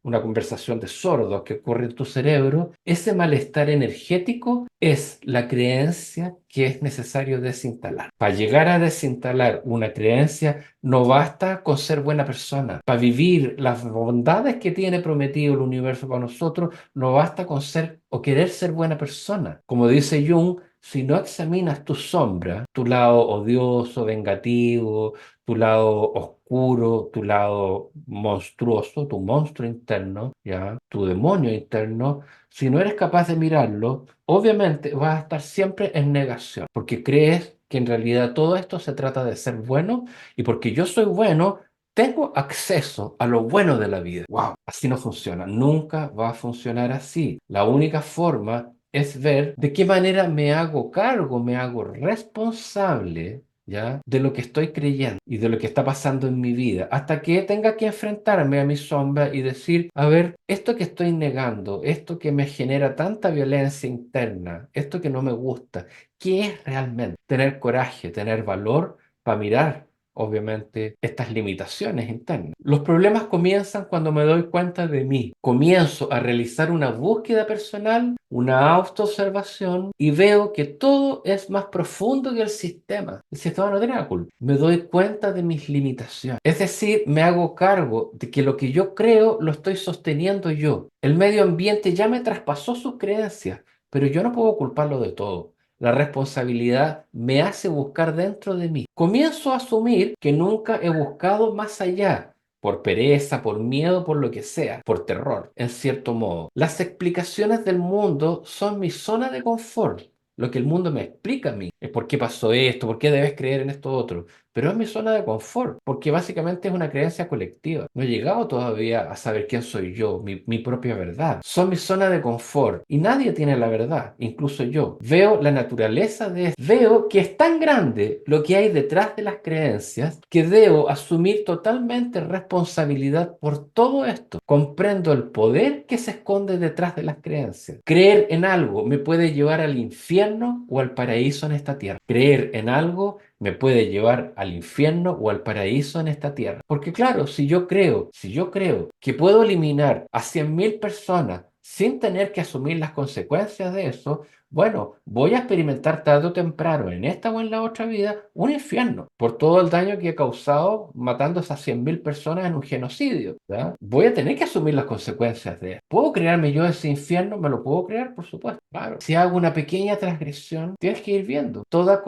una conversación de sordos que ocurre en tu cerebro, ese malestar energético es la creencia que es necesario desinstalar. Para llegar a desinstalar una creencia, no basta con ser buena persona. Para vivir las bondades que tiene prometido el universo para nosotros, no basta con ser o querer ser buena persona. Como dice Jung, si no examinas tu sombra, tu lado odioso, vengativo, tu lado oscuro, tu lado monstruoso, tu monstruo interno, ¿ya? Tu demonio interno, si no eres capaz de mirarlo, obviamente vas a estar siempre en negación, porque crees que en realidad todo esto se trata de ser bueno y porque yo soy bueno, tengo acceso a lo bueno de la vida. ¡Wow! Así no funciona. Nunca va a funcionar así. La única forma es ver de qué manera me hago cargo, me hago responsable, ¿ya? De lo que estoy creyendo y de lo que está pasando en mi vida, hasta que tenga que enfrentarme a mi sombra y decir, a ver, esto que estoy negando, esto que me genera tanta violencia interna, esto que no me gusta, ¿qué es realmente? Tener coraje, tener valor para mirar, obviamente, estas limitaciones internas. Los problemas comienzan cuando me doy cuenta de mí. Comienzo a realizar una búsqueda personal, una autoobservación y veo que todo es más profundo que el sistema. El sistema no tiene la culpa. Me doy cuenta de mis limitaciones. Es decir, me hago cargo de que lo que yo creo lo estoy sosteniendo yo. El medio ambiente ya me traspasó sus creencias, pero yo no puedo culparlo de todo. La responsabilidad me hace buscar dentro de mí. Comienzo a asumir que nunca he buscado más allá, por pereza, por miedo, por lo que sea, por terror, en cierto modo. Las explicaciones del mundo son mi zona de confort. Lo que el mundo me explica a mí es por qué pasó esto, por qué debes creer en esto otro. Pero es mi zona de confort, porque básicamente es una creencia colectiva. No he llegado todavía a saber quién soy yo, mi propia verdad. Son mi zona de confort y nadie tiene la verdad, incluso yo. Veo la naturaleza de esto. Veo que es tan grande lo que hay detrás de las creencias que debo asumir totalmente responsabilidad por todo esto. Comprendo el poder que se esconde detrás de las creencias. Creer en algo me puede llevar al infierno o al paraíso en esta tierra. Creer en algo me puede llevar al infierno o al paraíso en esta tierra. Porque claro, si yo creo que puedo eliminar a 100.000 personas sin tener que asumir las consecuencias de eso, bueno, voy a experimentar tarde o temprano, en esta o en la otra vida, un infierno por todo el daño que he causado matando a esas 100.000 personas en un genocidio, ¿ya? Voy a tener que asumir las consecuencias de eso. ¿Puedo crearme yo ese infierno? ¿Me lo puedo crear? Por supuesto, claro. Si hago una pequeña transgresión, tienes que ir viendo. Toda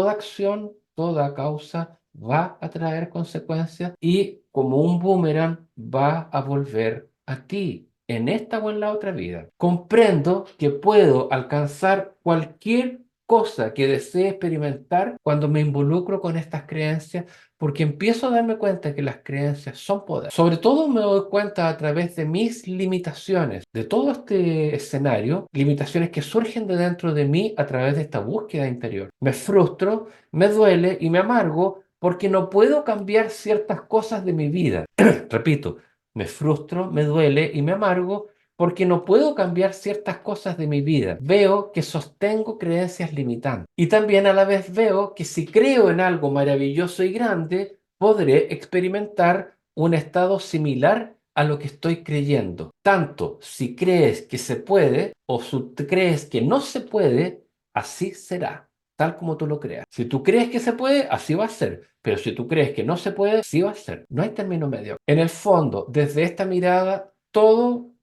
acción, toda causa va a traer consecuencias y como un boomerang va a volver a ti en esta o en la otra vida. Comprendo que puedo alcanzar cualquier cosa que desee experimentar cuando me involucro con estas creencias, porque empiezo a darme cuenta que las creencias son poder. Sobre todo me doy cuenta a través de mis limitaciones, de todo este escenario, limitaciones que surgen de dentro de mí a través de esta búsqueda interior. Me frustro, me duele y me amargo porque no puedo cambiar ciertas cosas de mi vida. Repito, me frustro, me duele y me amargo porque no puedo cambiar ciertas cosas de mi vida. Veo que sostengo creencias limitantes. Y también a la vez veo que si creo en algo maravilloso y grande, podré experimentar un estado similar a lo que estoy creyendo. Tanto si crees que se puede o si crees que no se puede, así será. Tal como tú lo creas. Si tú crees que se puede, así va a ser. Pero si tú crees que no se puede, sí va a ser. No hay término medio. En el fondo, desde esta mirada, todo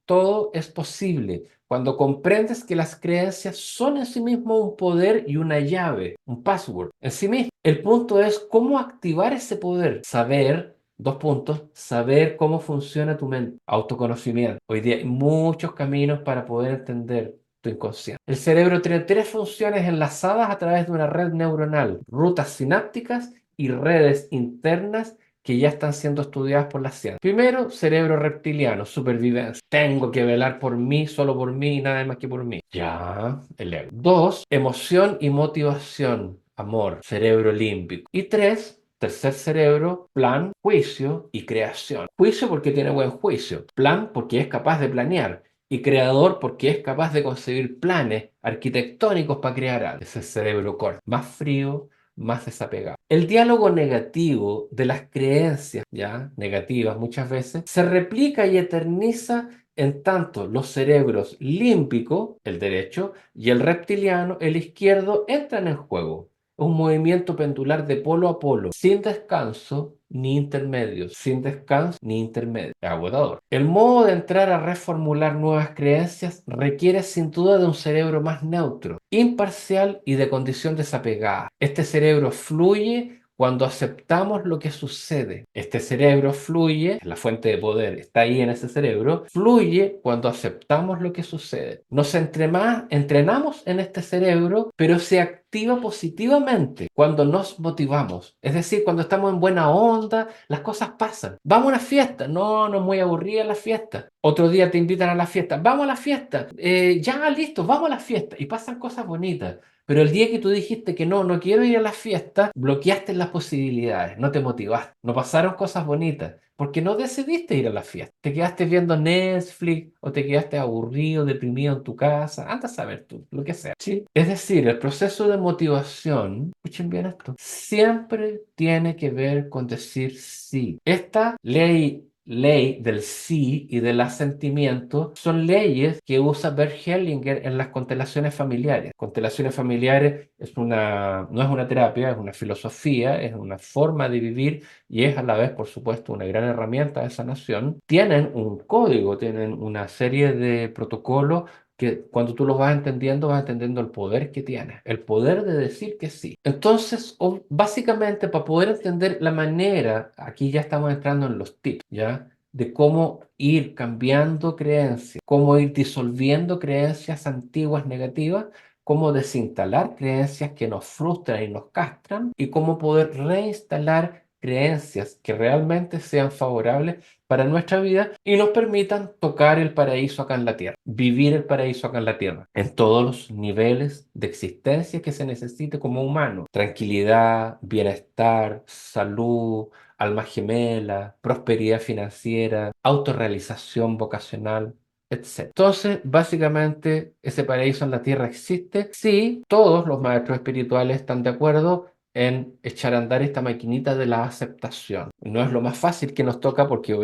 es posible. Cuando comprendes que las creencias son en sí mismo un poder y una llave, un password en sí mismo. El punto es cómo activar ese poder. Saber, dos puntos, saber cómo funciona tu mente. Autoconocimiento. Hoy día hay muchos caminos para poder entender tu inconsciente. El cerebro tiene tres funciones enlazadas a través de una red neuronal, rutas sinápticas y redes internas que ya están siendo estudiadas por la ciencia. Primero, cerebro reptiliano, supervivencia. Tengo que velar por mí, solo por mí y nada más que por mí. Ya, el ego. Dos, emoción y motivación, amor, cerebro límbico. Y tres, tercer cerebro, plan, juicio y creación. Juicio porque tiene buen juicio. Plan porque es capaz de planear. Y creador porque es capaz de concebir planes arquitectónicos para crear algo. Es el cerebro corto, más frío, más desapegado. El diálogo negativo de las creencias, ya negativas muchas veces, se replica y eterniza en tanto los cerebros límbico, el derecho, y el reptiliano, el izquierdo, entran en juego. Un movimiento pendular de polo a polo, sin descanso ni intermedios, sin descanso ni intermedios. Es agotador. El modo de entrar a reformular nuevas creencias requiere sin duda de un cerebro más neutro, imparcial y de condición desapegada. Este cerebro fluye cuando aceptamos lo que sucede. Este cerebro fluye, la fuente de poder está ahí en ese cerebro, fluye cuando aceptamos lo que sucede. Nos entrenamos en este cerebro, pero se activa positivamente cuando nos motivamos. Es decir, cuando estamos en buena onda, las cosas pasan. Vamos a una fiesta. No, no es muy aburrida la fiesta. Otro día te invitan a la fiesta. Vamos a la fiesta. Ya, listo, vamos a la fiesta. Y pasan cosas bonitas. Pero el día que tú dijiste que no, no quiero ir a la fiesta, bloqueaste las posibilidades, no te motivaste, no pasaron cosas bonitas, porque no decidiste ir a la fiesta. Te quedaste viendo Netflix o te quedaste aburrido, deprimido en tu casa, anda a saber tú, lo que sea. ¿Sí? Es decir, el proceso de motivación, escuchen bien esto, siempre tiene que ver con decir sí. Esta ley del sí y del asentimiento son leyes que usa Bert Hellinger en las constelaciones familiares. Constelaciones familiares no es una terapia, es una filosofía, es una forma de vivir y es a la vez, por supuesto, una gran herramienta de sanación. Tienen un código, tienen una serie de protocolos que cuando tú los vas entendiendo el poder que tiene, el poder de decir que sí. Entonces, básicamente, para poder entender la manera, aquí ya estamos entrando en los tips, ¿ya? De cómo ir cambiando creencias, cómo ir disolviendo creencias antiguas negativas, cómo desinstalar creencias que nos frustran y nos castran y cómo poder reinstalar creencias que realmente sean favorables para nuestra vida y nos permitan tocar el paraíso acá en la tierra, vivir el paraíso acá en la tierra, en todos los niveles de existencia que se necesite como humano. Tranquilidad, bienestar, salud, alma gemela, prosperidad financiera, autorrealización vocacional, etc. Entonces, básicamente, ese paraíso en la tierra existe si todos los maestros espirituales están de acuerdo en echar a andar esta maquinita de la aceptación. No es lo más fácil que nos toca porque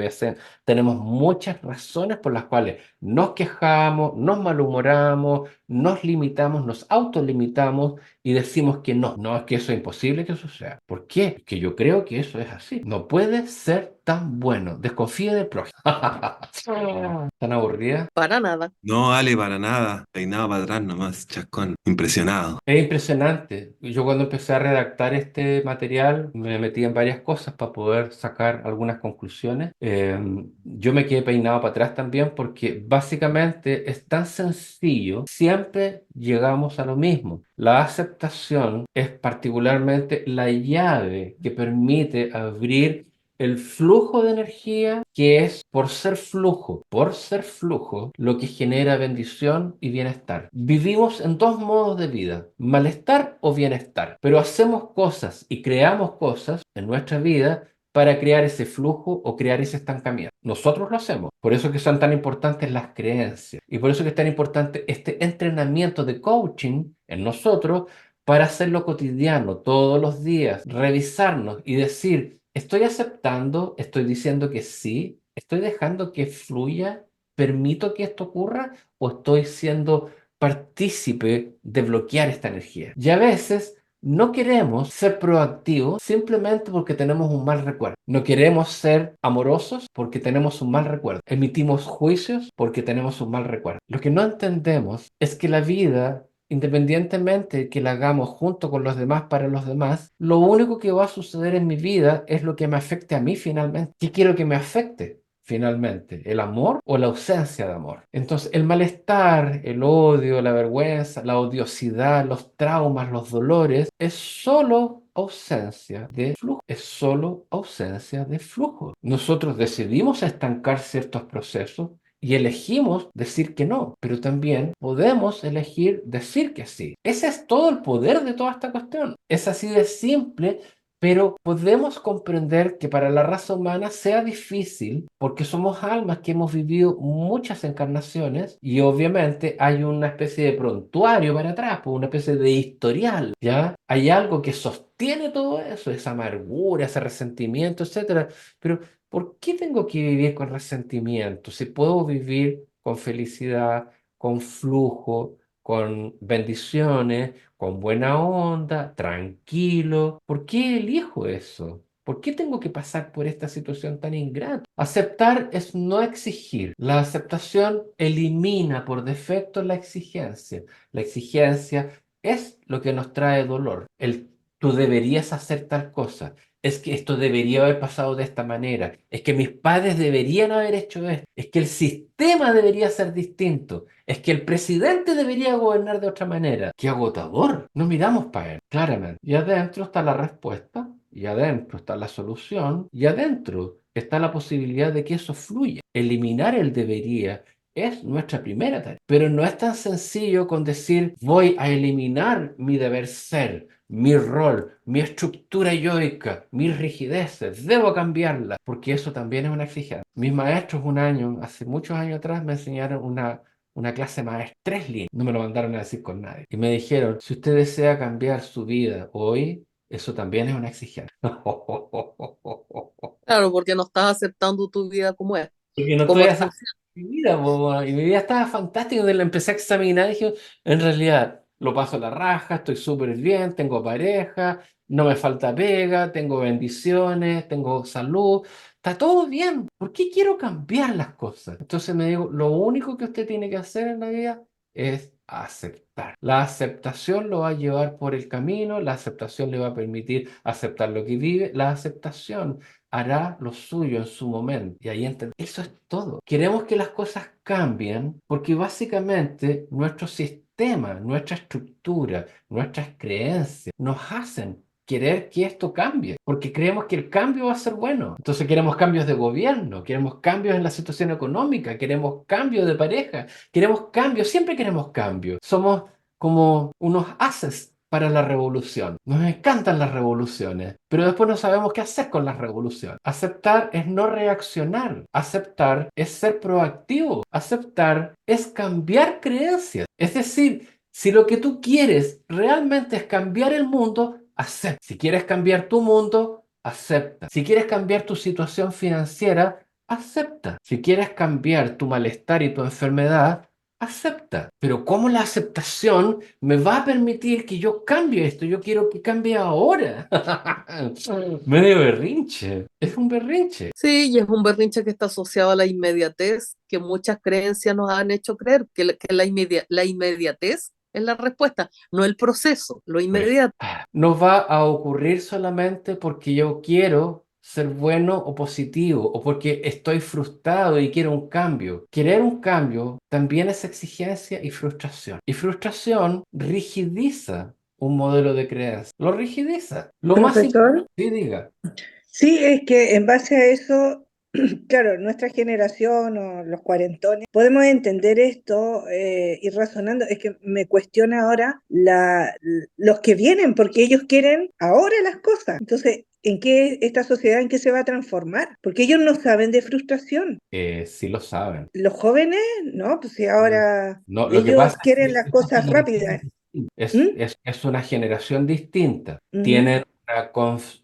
tenemos muchas razones por las cuales nos quejamos, nos malhumoramos, nos limitamos, nos autolimitamos y decimos que no. No, es que eso es imposible que eso sea. ¿Por qué? Porque yo creo que eso es así. No puede ser tan bueno. Desconfíe del prójimo. ¿Tan aburrida? Para nada. No, Ale, para nada. Peinado para atrás nomás, chascón. Impresionado. Es impresionante. Yo cuando empecé a redactar este material me metí en varias cosas para poder sacar algunas conclusiones. Yo me quedé peinado para atrás también porque básicamente es tan sencillo. Siempre llegamos a lo mismo. La aceptación es particularmente la llave que permite abrir el flujo de energía que es por ser flujo, lo que genera bendición y bienestar. Vivimos en dos modos de vida, malestar o bienestar, pero hacemos cosas y creamos cosas en nuestra vida para crear ese flujo o crear ese estancamiento. Nosotros lo hacemos. Por eso que son tan importantes las creencias y por eso que es tan importante este entrenamiento de coaching en nosotros para hacerlo cotidiano, todos los días, revisarnos y decir, estoy aceptando, estoy diciendo que sí, estoy dejando que fluya, permito que esto ocurra o estoy siendo partícipe de bloquear esta energía. Y a veces no queremos ser proactivos simplemente porque tenemos un mal recuerdo. No queremos ser amorosos porque tenemos un mal recuerdo. Emitimos juicios porque tenemos un mal recuerdo. Lo que no entendemos es que la vida, independientemente que la hagamos junto con los demás para los demás, lo único que va a suceder en mi vida es lo que me afecte a mí finalmente. ¿Qué quiero que me afecte? Finalmente, ¿el amor o la ausencia de amor? Entonces, el malestar, el odio, la vergüenza, la odiosidad, los traumas, los dolores, es solo ausencia de flujo. Es solo ausencia de flujo. Nosotros decidimos estancar ciertos procesos y elegimos decir que no, pero también podemos elegir decir que sí. Ese es todo el poder de toda esta cuestión. Es así de simple, pero podemos comprender que para la raza humana sea difícil porque somos almas que hemos vivido muchas encarnaciones y obviamente hay una especie de prontuario para atrás, pues una especie de historial, ¿ya? Hay algo que sostiene todo eso, esa amargura, ese resentimiento, etcétera. Pero ¿por qué tengo que vivir con resentimiento si puedo vivir con felicidad, con flujo, con bendiciones, con buena onda, tranquilo? ¿Por qué elijo eso? ¿Por qué tengo que pasar por esta situación tan ingrata? Aceptar es no exigir. La aceptación elimina por defecto la exigencia. La exigencia es lo que nos trae dolor. El tú deberías hacer tal cosa, es que esto debería haber pasado de esta manera, es que mis padres deberían haber hecho esto, es que el sistema debería ser distinto, es que el presidente debería gobernar de otra manera. ¡Qué agotador! No miramos para él, claramente. Y adentro está la respuesta, y adentro está la solución, y adentro está la posibilidad de que eso fluya. Eliminar el debería es nuestra primera tarea, pero no es tan sencillo con decir voy a eliminar mi deber ser, mi rol, mi estructura yoica, mis rigideces, debo cambiarla, porque eso también es una exigencia. Mis maestros hace muchos años atrás, me enseñaron una clase maestra, 3 líneas, no me lo mandaron a decir con nadie, y me dijeron, si usted desea cambiar su vida hoy, eso también es una exigencia. Claro, porque no estás aceptando tu vida como es, Porque no estoy como está. haciendo mi vida, po, y mi vida estaba fantástica. Cuando la empecé a examinar, dije, en realidad, lo paso la raja, estoy súper bien, tengo pareja, no me falta pega, tengo bendiciones, tengo salud, está todo bien. ¿Por qué quiero cambiar las cosas? Entonces me digo, lo único que usted tiene que hacer en la vida es aceptar. La aceptación lo va a llevar por el camino, la aceptación le va a permitir aceptar lo que vive, la aceptación hará lo suyo en su momento. Y ahí eso es todo. Queremos que las cosas cambien porque básicamente nuestro sistema, nuestra estructura, nuestras creencias nos hacen querer que esto cambie, porque creemos que el cambio va a ser bueno. Entonces queremos cambios de gobierno, queremos cambios en la situación económica, queremos cambios de pareja, queremos cambios, siempre queremos cambios. Somos como unos haces para la revolución. Nos encantan las revoluciones, pero después no sabemos qué hacer con las revoluciones. Aceptar es no reaccionar. Aceptar es ser proactivo. Aceptar es cambiar creencias. Es decir, si lo que tú quieres realmente es cambiar el mundo, acepta. Si quieres cambiar tu mundo, acepta. Si quieres cambiar tu situación financiera, acepta. Si quieres cambiar tu malestar y tu enfermedad, acepta. Pero ¿cómo la aceptación me va a permitir que yo cambie esto? Yo quiero que cambie ahora. Medio berrinche. Es un berrinche. Sí, y es un berrinche que está asociado a la inmediatez, que muchas creencias nos han hecho creer que la inmediatez es la respuesta, no el proceso, lo inmediato. No va a ocurrir solamente porque yo quiero ser bueno o positivo o porque estoy frustrado y quiero un cambio. Querer un cambio también es exigencia y frustración. Y frustración rigidiza un modelo de creencia. Lo rigidiza. Lo más Profesor, sí, diga. sí, es que en base a eso, claro, nuestra generación o los cuarentones, podemos entender esto, ir razonando. Es que me cuestiona ahora los que vienen, porque ellos quieren ahora las cosas. Entonces, ¿en qué esta sociedad, en qué se va a transformar? Porque ellos no saben de frustración. Sí lo saben. Los jóvenes, no, pues si ahora No, lo que ellos pasa es quieren que las cosas rápidas. ¿Mm? es una generación distinta. Ujú. Tienen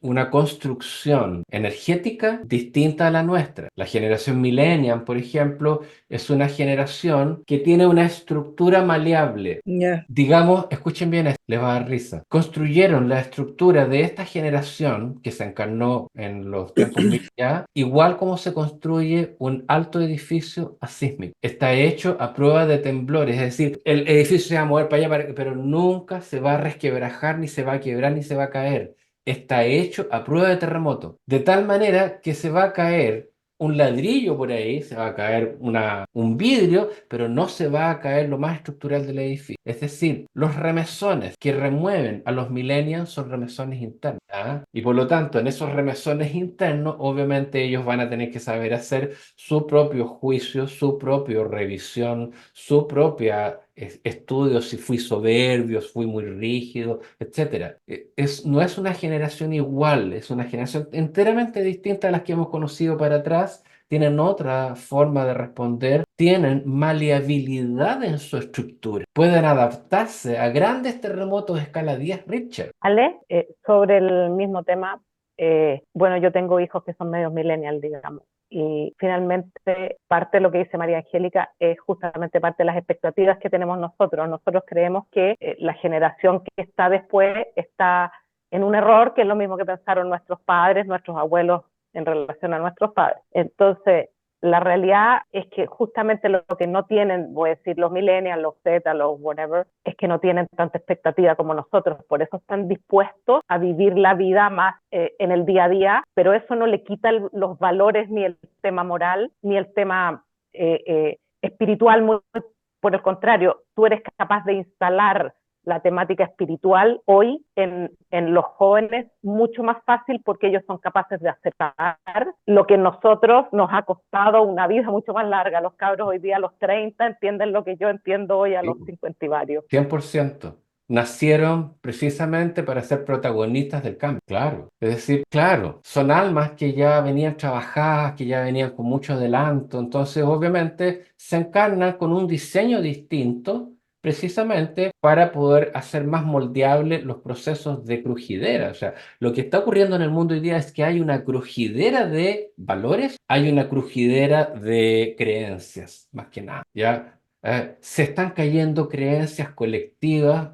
una construcción energética distinta a la nuestra. La generación millennial, por ejemplo, es una generación que tiene una estructura maleable. Ya. Digamos, escuchen bien esto, les va a dar risa. Construyeron la estructura de esta generación que se encarnó en los tiempos ya, igual como se construye un alto edificio asísmico. Está hecho a prueba de temblores, es decir, el edificio se va a mover para allá, pero nunca se va a resquebrajar, ni se va a quebrar, ni se va a caer. Está hecho a prueba de terremoto, de tal manera que se va a caer un ladrillo por ahí, se va a caer un vidrio, pero no se va a caer lo más estructural del edificio. Es decir, los remesones que remueven a los millennials son remesones internos. ¿Ah? Y por lo tanto, en esos remesones internos, obviamente ellos van a tener que saber hacer su propio juicio, su propia revisión, su propia estudio, si fui soberbio, si fui muy rígido, etcétera. No es una generación igual, es una generación enteramente distinta a las que hemos conocido para atrás. Tienen otra forma de responder, tienen maleabilidad en su estructura, pueden adaptarse a grandes terremotos de escala 10 Richter. Ale, sobre el mismo tema, bueno, yo tengo hijos que son medios millennial, digamos, y finalmente parte de lo que dice María Angélica es justamente parte de las expectativas que tenemos nosotros. Nosotros creemos que la generación que está después está en un error, que es lo mismo que pensaron nuestros padres, nuestros abuelos en relación a nuestros padres. Entonces, La realidad es que justamente lo que no tienen, voy a decir, los millennials, los Z, los whatever, es que no tienen tanta expectativa como nosotros, por eso están dispuestos a vivir la vida más en el día a día, pero eso no le quita los valores, ni el tema moral, ni el tema espiritual, muy por el contrario, tú eres capaz de instalar la temática espiritual hoy en los jóvenes mucho más fácil porque ellos son capaces de aceptar lo que nosotros nos ha costado una vida mucho más larga. Los cabros hoy día a los 30 entienden lo que yo entiendo hoy a los 50 y varios. 100%. Nacieron precisamente para ser protagonistas del cambio, claro. Es decir, claro, son almas que ya venían trabajadas, que ya venían con mucho adelanto, entonces obviamente se encarnan con un diseño distinto precisamente para poder hacer más moldeables los procesos de crujidera. O sea, lo que está ocurriendo en el mundo hoy día es que hay una crujidera de valores, hay una crujidera de creencias, más que nada, ¿ya? Se están cayendo creencias colectivas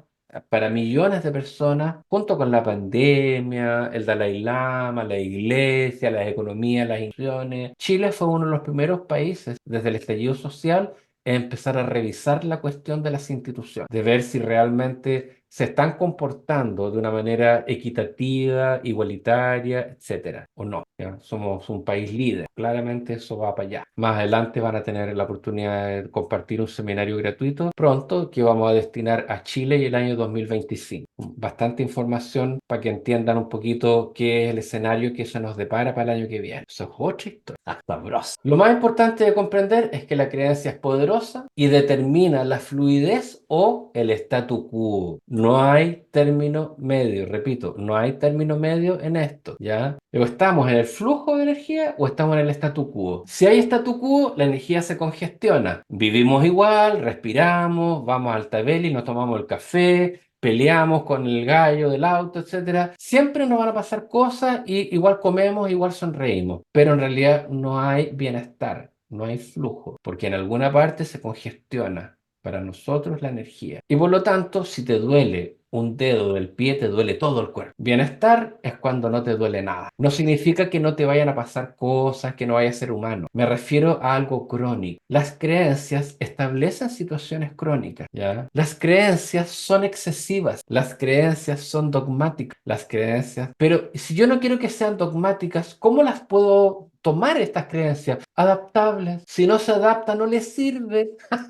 para millones de personas, junto con la pandemia, el Dalai Lama, la iglesia, las economías, las instituciones. Chile fue uno de los primeros países desde el estallido social en empezar a revisar la cuestión de las instituciones, de ver si realmente se están comportando de una manera equitativa, igualitaria, etcétera, o no. ¿Ya? Somos un país líder, claramente eso va para allá. Más adelante van a tener la oportunidad de compartir un seminario gratuito pronto que vamos a destinar a Chile y el año 2025. Bastante información para que entiendan un poquito qué es el escenario que se nos depara para el año que viene. Eso es otra historia. Sabroso. Lo más importante de comprender es que la creencia es poderosa y determina la fluidez o el statu quo. No hay término medio, repito, no hay término medio en esto, ¿ya? O estamos en el flujo de energía o estamos en el statu quo. Si hay statu quo, la energía se congestiona. Vivimos igual, respiramos, vamos al tabeli, nos tomamos el café, peleamos con el gallo del auto, etcétera. Siempre nos van a pasar cosas y igual comemos, igual sonreímos, pero en realidad no hay bienestar, no hay flujo, porque en alguna parte se congestiona para nosotros la energía. Y por lo tanto, si te duele un dedo del pie, te duele todo el cuerpo. Bienestar es cuando no te duele nada. No significa que no te vayan a pasar cosas, que no vayas a ser humano. Me refiero a algo crónico. Las creencias establecen situaciones crónicas, ¿ya? Las creencias son excesivas. Las creencias son dogmáticas. Las creencias... Pero si yo no quiero que sean dogmáticas, ¿cómo las puedo tomar estas creencias? Adaptables. Si no se adapta, no les sirve. Ah,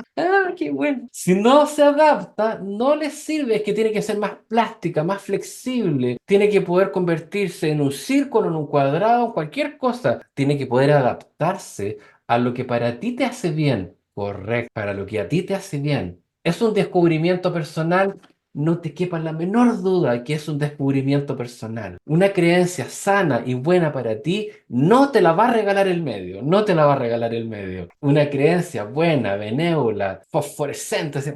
qué bueno. Si no se adapta, no les sirve. Es que tiene que ser más plástica, más flexible. Tiene que poder convertirse en un círculo, en un cuadrado, en cualquier cosa. Tiene que poder adaptarse a lo que para ti te hace bien. Correcto, para lo que a ti te hace bien. Es un descubrimiento personal. No te quepa la menor duda que es un descubrimiento personal. Una creencia sana y buena para ti no te la va a regalar el medio, no te la va a regalar el medio. Una creencia buena, benévola, fosforescente, así,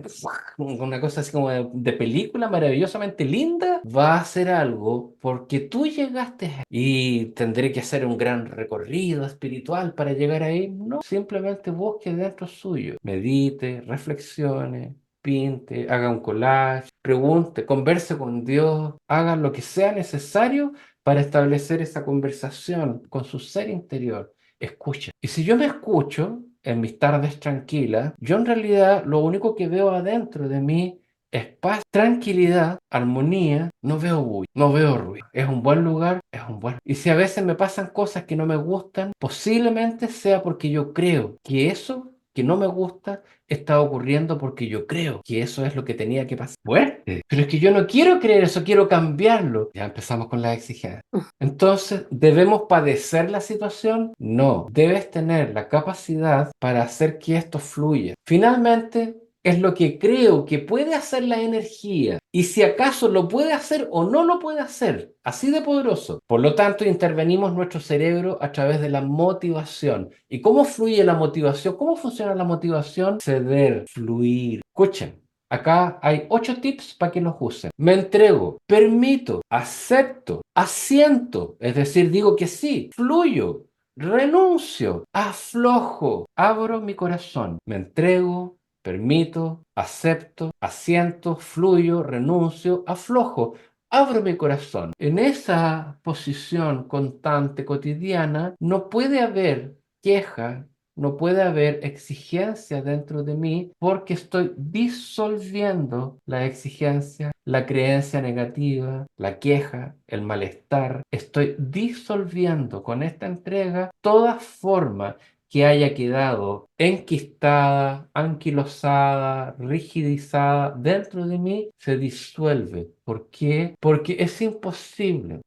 una cosa así como de película maravillosamente linda, va a hacer algo porque tú llegaste ahí. Y tendré que hacer un gran recorrido espiritual para llegar ahí. No, simplemente busque dentro suyo, medite, reflexione, pinte, haga un collage, pregunte, converse con Dios, haga lo que sea necesario para establecer esa conversación con su ser interior. Escucha. Y si yo me escucho en mis tardes tranquilas, yo en realidad lo único que veo adentro de mí es paz, tranquilidad, armonía, no veo bulla, no veo ruido. Es un buen lugar, es un buen... Y si a veces me pasan cosas que no me gustan, posiblemente sea porque yo creo que eso que no me gusta está ocurriendo porque yo creo que eso es lo que tenía que pasar. Fuerte. Pero es que yo no quiero creer eso, quiero cambiarlo. Ya empezamos con las exigencias. Entonces, ¿debemos padecer la situación? No. Debes tener la capacidad para hacer que esto fluya. Finalmente, es lo que creo que puede hacer la energía. Y si acaso lo puede hacer o no lo puede hacer. Así de poderoso. Por lo tanto, intervenimos nuestro cerebro a través de la motivación. ¿Y cómo fluye la motivación? ¿Cómo funciona la motivación? Ceder, fluir. Escuchen. Acá hay 8 tips para que los usen. Me entrego, permito, acepto, asiento, es decir, digo que sí, fluyo, renuncio, aflojo, abro mi corazón, me entrego, permito, acepto, asiento, fluyo, renuncio, aflojo. Abro mi corazón. En esa posición constante, cotidiana, no puede haber queja, no puede haber exigencia dentro de mí porque estoy disolviendo la exigencia, la creencia negativa, la queja, el malestar. Estoy disolviendo con esta entrega toda forma que haya quedado enquistada, anquilosada, rigidizada dentro de mí, se disuelve. ¿Por qué? Porque es imposible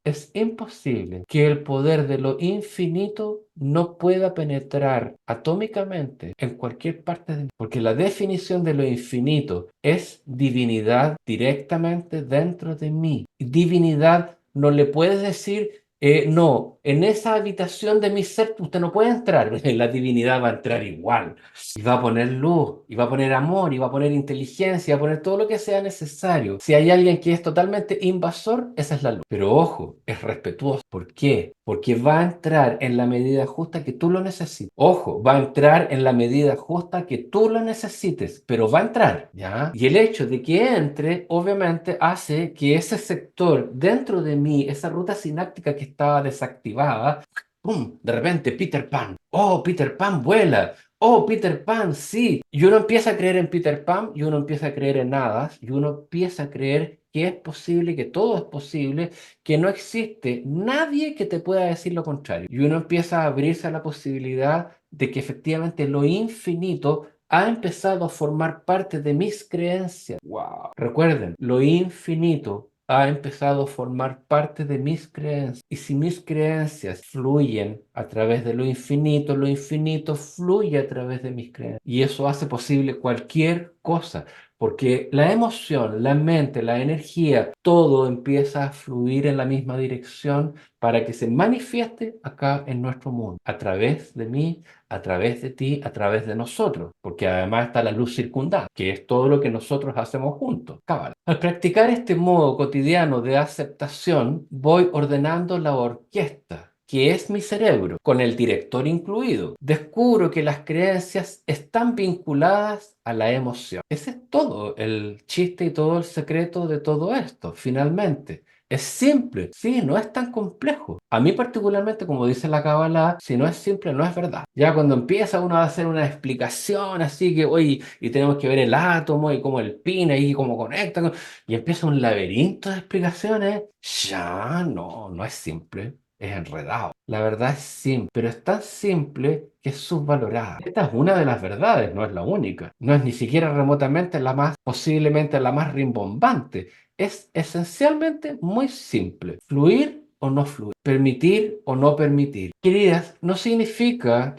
que el poder de lo infinito no pueda penetrar atómicamente en cualquier parte de mí. Porque la definición de lo infinito es divinidad directamente dentro de mí. Divinidad no le puedes decir no, en esa habitación de mi ser usted no puede entrar. La divinidad va a entrar igual. Y va a poner luz, y va a poner amor, y va a poner inteligencia, y va a poner todo lo que sea necesario. Si hay alguien que es totalmente invasor, esa es la luz. Pero ojo, es respetuoso. ¿Por qué? Porque va a entrar en la medida justa que tú lo necesites. Ojo, va a entrar en la medida justa que tú lo necesites, pero va a entrar, ¿ya? Y el hecho de que entre, obviamente, hace que ese sector dentro de mí, esa ruta sináptica que estaba desactivada, ¡pum! De repente, Peter Pan. ¡Oh, Peter Pan vuela! Oh, Peter Pan, sí. Y uno empieza a creer en Peter Pan y uno empieza a creer en hadas y uno empieza a creer que es posible, que todo es posible, que no existe nadie que te pueda decir lo contrario. Y uno empieza a abrirse a la posibilidad de que efectivamente lo infinito ha empezado a formar parte de mis creencias. ¡Wow! Recuerden, lo infinito ha empezado a formar parte de mis creencias. Y si mis creencias fluyen a través de lo infinito fluye a través de mis creencias. Y eso hace posible cualquier cosa. Porque la emoción, la mente, la energía, todo empieza a fluir en la misma dirección para que se manifieste acá en nuestro mundo, a través de mí, a través de ti, a través de nosotros, porque además está la luz circundante, que es todo lo que nosotros hacemos juntos. Cábala. Al practicar este modo cotidiano de aceptación, voy ordenando la orquesta que es mi cerebro, con el director incluido. Descubro que las creencias están vinculadas a la emoción. Ese es todo el chiste y todo el secreto de todo esto, finalmente. Es simple, sí, no es tan complejo. A mí particularmente, como dice la Kabbalah, si no es simple, no es verdad. Ya cuando empieza uno a hacer una explicación así que, oye, y tenemos que ver el átomo y cómo el pin y cómo conecta, y empieza un laberinto de explicaciones, ya no es simple. Es enredado. La verdad es simple, pero es tan simple que es subvalorada. Esta es una de las verdades, no es la única. No es ni siquiera remotamente la más, posiblemente la más rimbombante. Es esencialmente muy simple. Fluir o no fluir. Permitir o no permitir. Queridos, no significa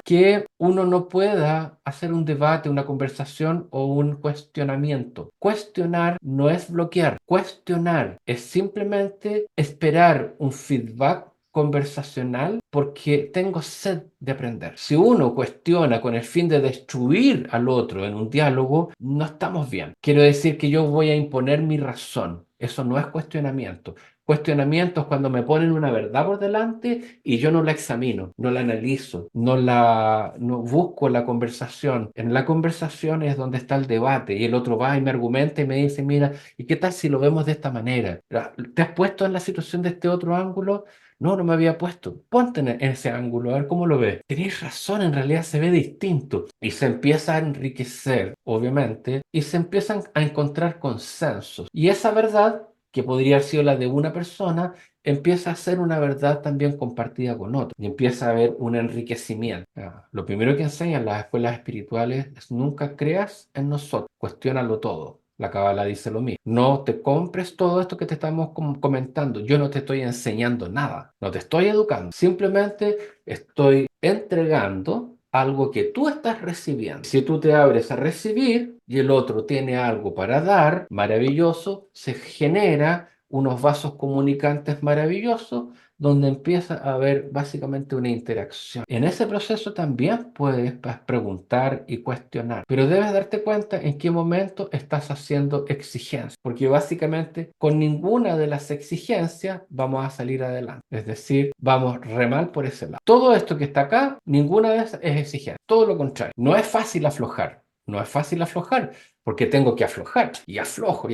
que uno no pueda hacer un debate, una conversación o un cuestionamiento. Cuestionar no es bloquear. Cuestionar es simplemente esperar un feedback conversacional porque tengo sed de aprender. Si uno cuestiona con el fin de destruir al otro en un diálogo, no estamos bien. Quiero decir que yo voy a imponer mi razón. Eso no es cuestionamiento. Cuestionamiento es cuando me ponen una verdad por delante y yo no la examino, no la analizo, no busco la conversación. En la conversación es donde está el debate y el otro va y me argumenta y me dice, mira, ¿y qué tal si lo vemos de esta manera? ¿Te has puesto en la situación de este otro ángulo? No me había puesto. Ponte en ese ángulo, a ver cómo lo ves. Tenéis razón, en realidad se ve distinto. Y se empieza a enriquecer, obviamente, y se empiezan a encontrar consensos. Y esa verdad, que podría haber sido la de una persona, empieza a ser una verdad también compartida con otro. Y empieza a haber un enriquecimiento. Lo primero que enseñan las escuelas espirituales es nunca creas en nosotros, cuestiónalo todo. La Cábala dice lo mismo. No te compres todo esto que te estamos comentando. Yo no te estoy enseñando nada. No te estoy educando. Simplemente estoy entregando algo que tú estás recibiendo. Si tú te abres a recibir y el otro tiene algo para dar, maravilloso, se genera unos vasos comunicantes maravillosos donde empieza a haber básicamente una interacción. En ese proceso también puedes preguntar y cuestionar, pero debes darte cuenta en qué momento estás haciendo exigencias, porque básicamente con ninguna de las exigencias vamos a salir adelante. Es decir, vamos re mal por ese lado. Todo esto que está acá, ninguna de esas es exigencia. Todo lo contrario. No es fácil aflojar. No es fácil aflojar, porque tengo que aflojar y aflojo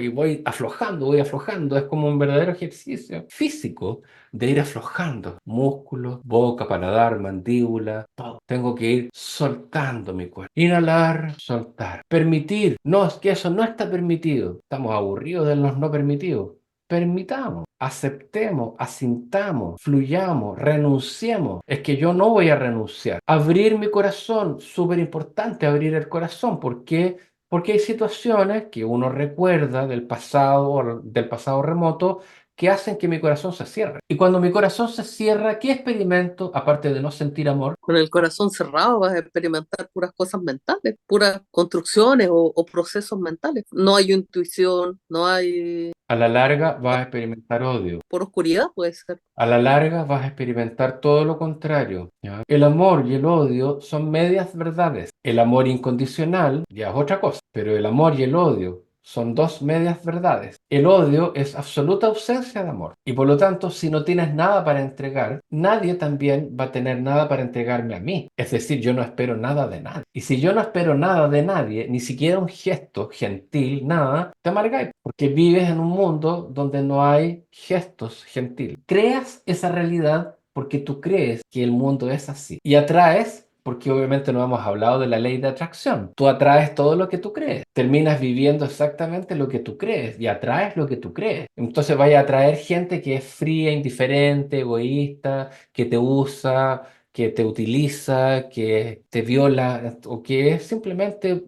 y voy aflojando, voy aflojando. Es como un verdadero ejercicio físico de ir aflojando músculos, boca, paladar, mandíbula, todo. Tengo que ir soltando mi cuerpo. Inhalar, soltar. Permitir. No, es que eso no está permitido. Estamos aburridos de los no permitidos. Permitamos, aceptemos, asintamos, fluyamos, renunciemos. Es que yo no voy a renunciar. Abrir mi corazón, súper importante abrir el corazón. ¿Por qué? Porque hay situaciones que uno recuerda del pasado o del pasado remoto que hacen que mi corazón se cierre. Y cuando mi corazón se cierra, ¿qué experimento? Aparte de no sentir amor, Con el corazón cerrado vas a experimentar puras cosas mentales, puras construcciones o procesos mentales. No hay intuición, no hay a la larga vas a experimentar odio. por oscuridad, puede ser. A la larga vas a experimentar todo lo contrario, ¿ya? El amor y el odio son medias verdades. El amor incondicional ya es otra cosa, pero el amor y el odio son dos medias verdades. El odio es absoluta ausencia de amor y por lo tanto, si no tienes nada para entregar, nadie también va a tener nada para entregarme a mí. Es decir, yo no espero nada de nadie. Y si yo no espero nada de nadie, ni siquiera un gesto gentil, nada, te amargáis porque vives en un mundo donde no hay gestos gentiles. Creas esa realidad porque tú crees que el mundo es así y atraes. Porque obviamente no hemos hablado de la ley de atracción. Tú atraes todo lo que tú crees. Terminas viviendo exactamente lo que tú crees y atraes lo que tú crees. Entonces vaya a atraer gente que es fría, indiferente, egoísta, que te usa, que te utiliza, que te viola o que es simplemente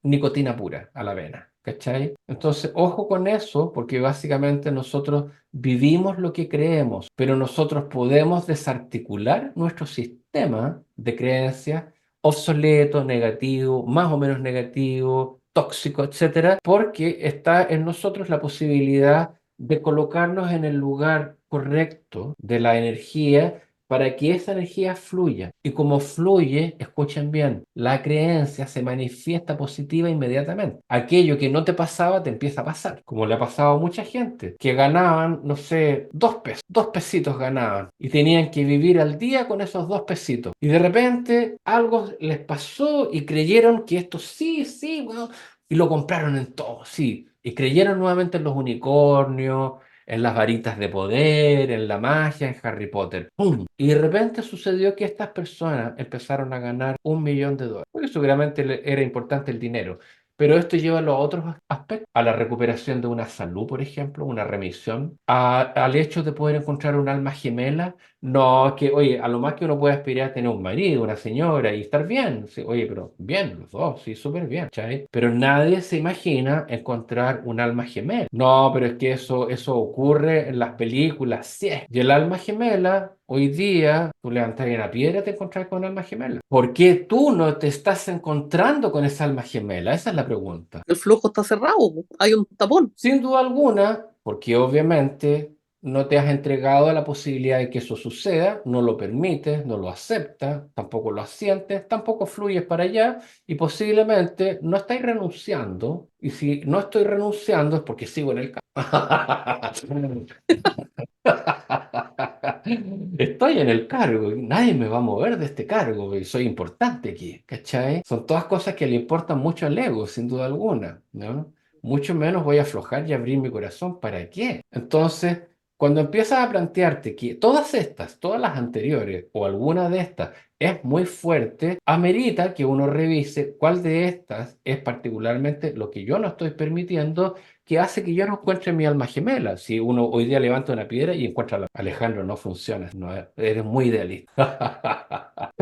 nicotina pura a la vena. ¿Cachai? Entonces, ojo con eso, porque básicamente nosotros vivimos lo que creemos, pero nosotros podemos desarticular nuestro sistema de creencias obsoleto, negativo, más o menos negativo, tóxico, etcétera, porque está en nosotros la posibilidad de colocarnos en el lugar correcto de la energía para que esa energía fluya. Y como fluye, escuchen bien, la creencia se manifiesta positiva inmediatamente. Aquello que no te pasaba te empieza a pasar, como le ha pasado a mucha gente, que ganaban, no sé, 2 pesos, 2 pesitos ganaban, y tenían que vivir al día con esos 2 pesitos. Y de repente algo les pasó y creyeron que esto sí, sí, bueno, y lo compraron en todo, sí. Y creyeron nuevamente en los unicornios, en las varitas de poder, en la magia, en Harry Potter. ¡Pum! Y de repente sucedió que estas personas empezaron a ganar $1 millón, porque seguramente era importante el dinero. Pero esto lleva a los otros aspectos, a la recuperación de una salud, por ejemplo, una remisión, al hecho de poder encontrar un alma gemela. No, es que, oye, a lo más que uno puede aspirar a tener un marido, una señora y estar bien. Sí, oye, pero bien, los dos, sí, súper bien, ¿cachai? Pero nadie se imagina encontrar un alma gemela. No, pero es que eso ocurre en las películas, sí. Y el alma gemela, hoy día, tú levantas una piedra y te encuentras con un alma gemela. ¿Por qué tú no te estás encontrando con esa alma gemela? Esa es la pregunta. El flujo está cerrado, po. Hay un tapón. Sin duda alguna, porque obviamente no te has entregado a la posibilidad de que eso suceda, no lo permites, no lo aceptas, tampoco lo asientes, tampoco fluyes para allá y posiblemente no estáis renunciando. Y si no estoy renunciando es porque sigo en el campo. Estoy en el cargo, y nadie me va a mover de este cargo, y soy importante aquí, ¿cachai? Son todas cosas que le importan mucho al ego, sin duda alguna, ¿no? Mucho menos voy a aflojar y abrir mi corazón, ¿para qué? Entonces, cuando empiezas a plantearte que todas estas, todas las anteriores o alguna de estas es muy fuerte, amerita que uno revise cuál de estas es particularmente lo que yo no estoy permitiendo que hace que yo no encuentre mi alma gemela. Si uno hoy día levanta una piedra y encuentra a Alejandro, no funciona, no, eres muy idealista.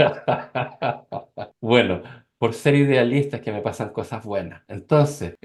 Bueno, por ser idealista es que me pasan cosas buenas. Entonces,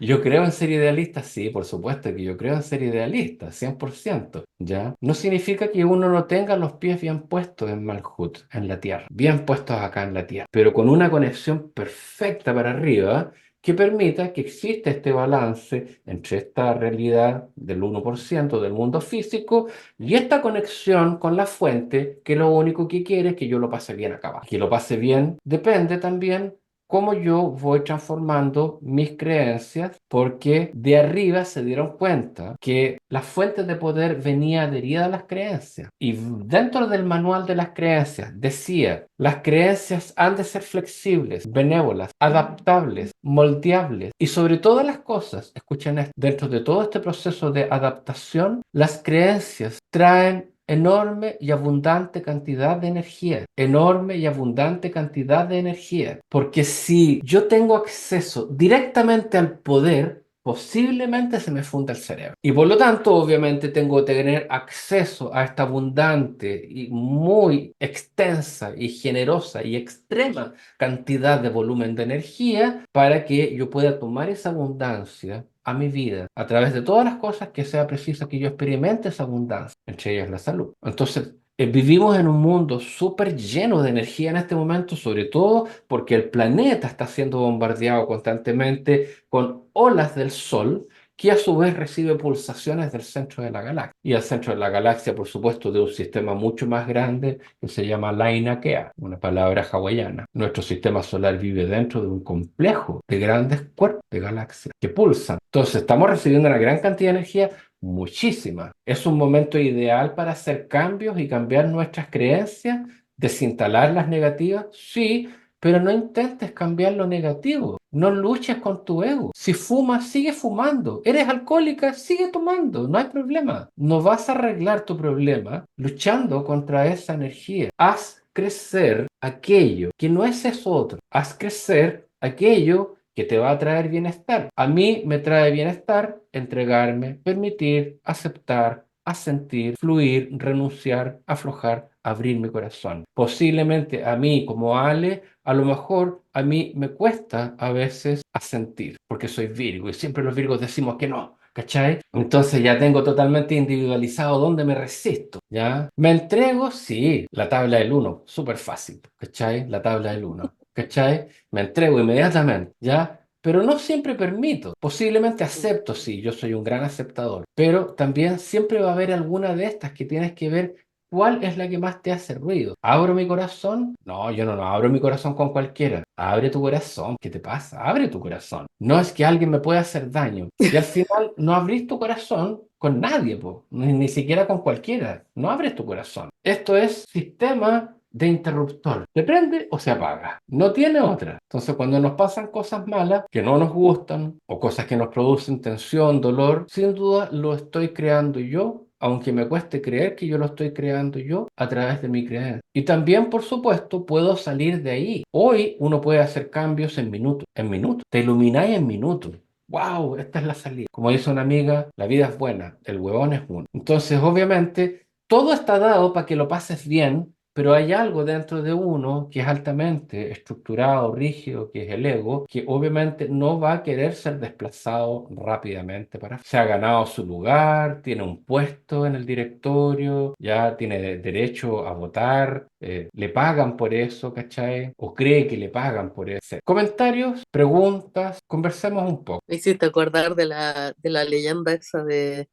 yo creo en ser idealista, sí, por supuesto que yo creo en ser idealista, 100%, ¿ya? No significa que uno no tenga los pies bien puestos en Malhut, en la tierra, bien puestos acá en la tierra, pero con una conexión perfecta para arriba que permita que exista este balance entre esta realidad del 1% del mundo físico y esta conexión con la fuente, que lo único que quiere es que yo lo pase bien acá abajo. Que lo pase bien depende también cómo yo voy transformando mis creencias, porque de arriba se dieron cuenta que la fuente de poder venía adherida a las creencias. Y dentro del manual de las creencias decía, las creencias han de ser flexibles, benévolas, adaptables, moldeables. Y sobre todas las cosas, escuchen esto, dentro de todo este proceso de adaptación, las creencias traen enorme y abundante cantidad de energía, enorme y abundante cantidad de energía, porque si yo tengo acceso directamente al poder, posiblemente se me funda el cerebro. Y por lo tanto, obviamente, tengo que tener acceso a esta abundante y muy extensa y generosa y extrema cantidad de volumen de energía para que yo pueda tomar esa abundancia a mi vida, a través de todas las cosas que sea preciso que yo experimente esa abundancia, entre ellas la salud. Entonces, vivimos en un mundo súper lleno de energía en este momento, sobre todo porque el planeta está siendo bombardeado constantemente con olas del Sol, que a su vez recibe pulsaciones del centro de la galaxia. Y el centro de la galaxia, por supuesto, de un sistema mucho más grande que se llama Laina Kea, una palabra hawaiana. Nuestro sistema solar vive dentro de un complejo de grandes cuerpos de galaxias que pulsan. Entonces, estamos recibiendo una gran cantidad de energía, muchísima. Es un momento ideal para hacer cambios y cambiar nuestras creencias, desinstalar las negativas, sí, pero no intentes cambiar lo negativo. No luches con tu ego. Si fumas, sigue fumando. Eres alcohólica, sigue tomando. No hay problema. No vas a arreglar tu problema luchando contra esa energía. Haz crecer aquello que no es eso otro. Haz crecer aquello que te va a traer bienestar. A mí me trae bienestar entregarme, permitir, aceptar, asentir, fluir, renunciar, aflojar, abrir mi corazón. Posiblemente a mí como Ale, a lo mejor a mí me cuesta a veces asentir, porque soy Virgo y siempre los Virgos decimos que no. ¿Cachai? Entonces ya tengo totalmente individualizado dónde me resisto, ¿ya? ¿Me entrego? Sí, la tabla del 1, súper fácil, ¿cachai? La tabla del 1, ¿cachai? Me entrego inmediatamente, ¿ya? Pero no siempre permito. Posiblemente acepto, sí, yo soy un gran aceptador, pero también siempre va a haber alguna de estas que tienes que ver cuál es la que más te hace ruido. ¿Abro mi corazón? No, yo no abro mi corazón con cualquiera. Abre tu corazón. ¿Qué te pasa? Abre tu corazón. No es que alguien me pueda hacer daño. Y al final no abrís tu corazón con nadie, po. Ni siquiera con cualquiera. No abres tu corazón. Esto es sistema de interruptor. ¿Se prende o se apaga? No tiene otra. Entonces, cuando nos pasan cosas malas que no nos gustan o cosas que nos producen tensión, dolor, sin duda lo estoy creando yo, aunque me cueste creer que yo lo estoy creando yo a través de mi creencia. Y también, por supuesto, puedo salir de ahí. Hoy uno puede hacer cambios en minutos. En minutos. Te ilumináis en minutos. ¡Wow! Esta es la salida. Como dice una amiga, la vida es buena, el huevón es uno. Entonces, obviamente, todo está dado para que lo pases bien, pero hay algo dentro de uno que es altamente estructurado, rígido, que es el ego, que obviamente no va a querer ser desplazado rápidamente para. Se ha ganado su lugar, tiene un puesto en el directorio, ya tiene derecho a votar, le pagan por eso, ¿cachai? O cree que le pagan por eso. Comentarios, preguntas, conversemos un poco. Me hiciste acordar de la leyenda esa de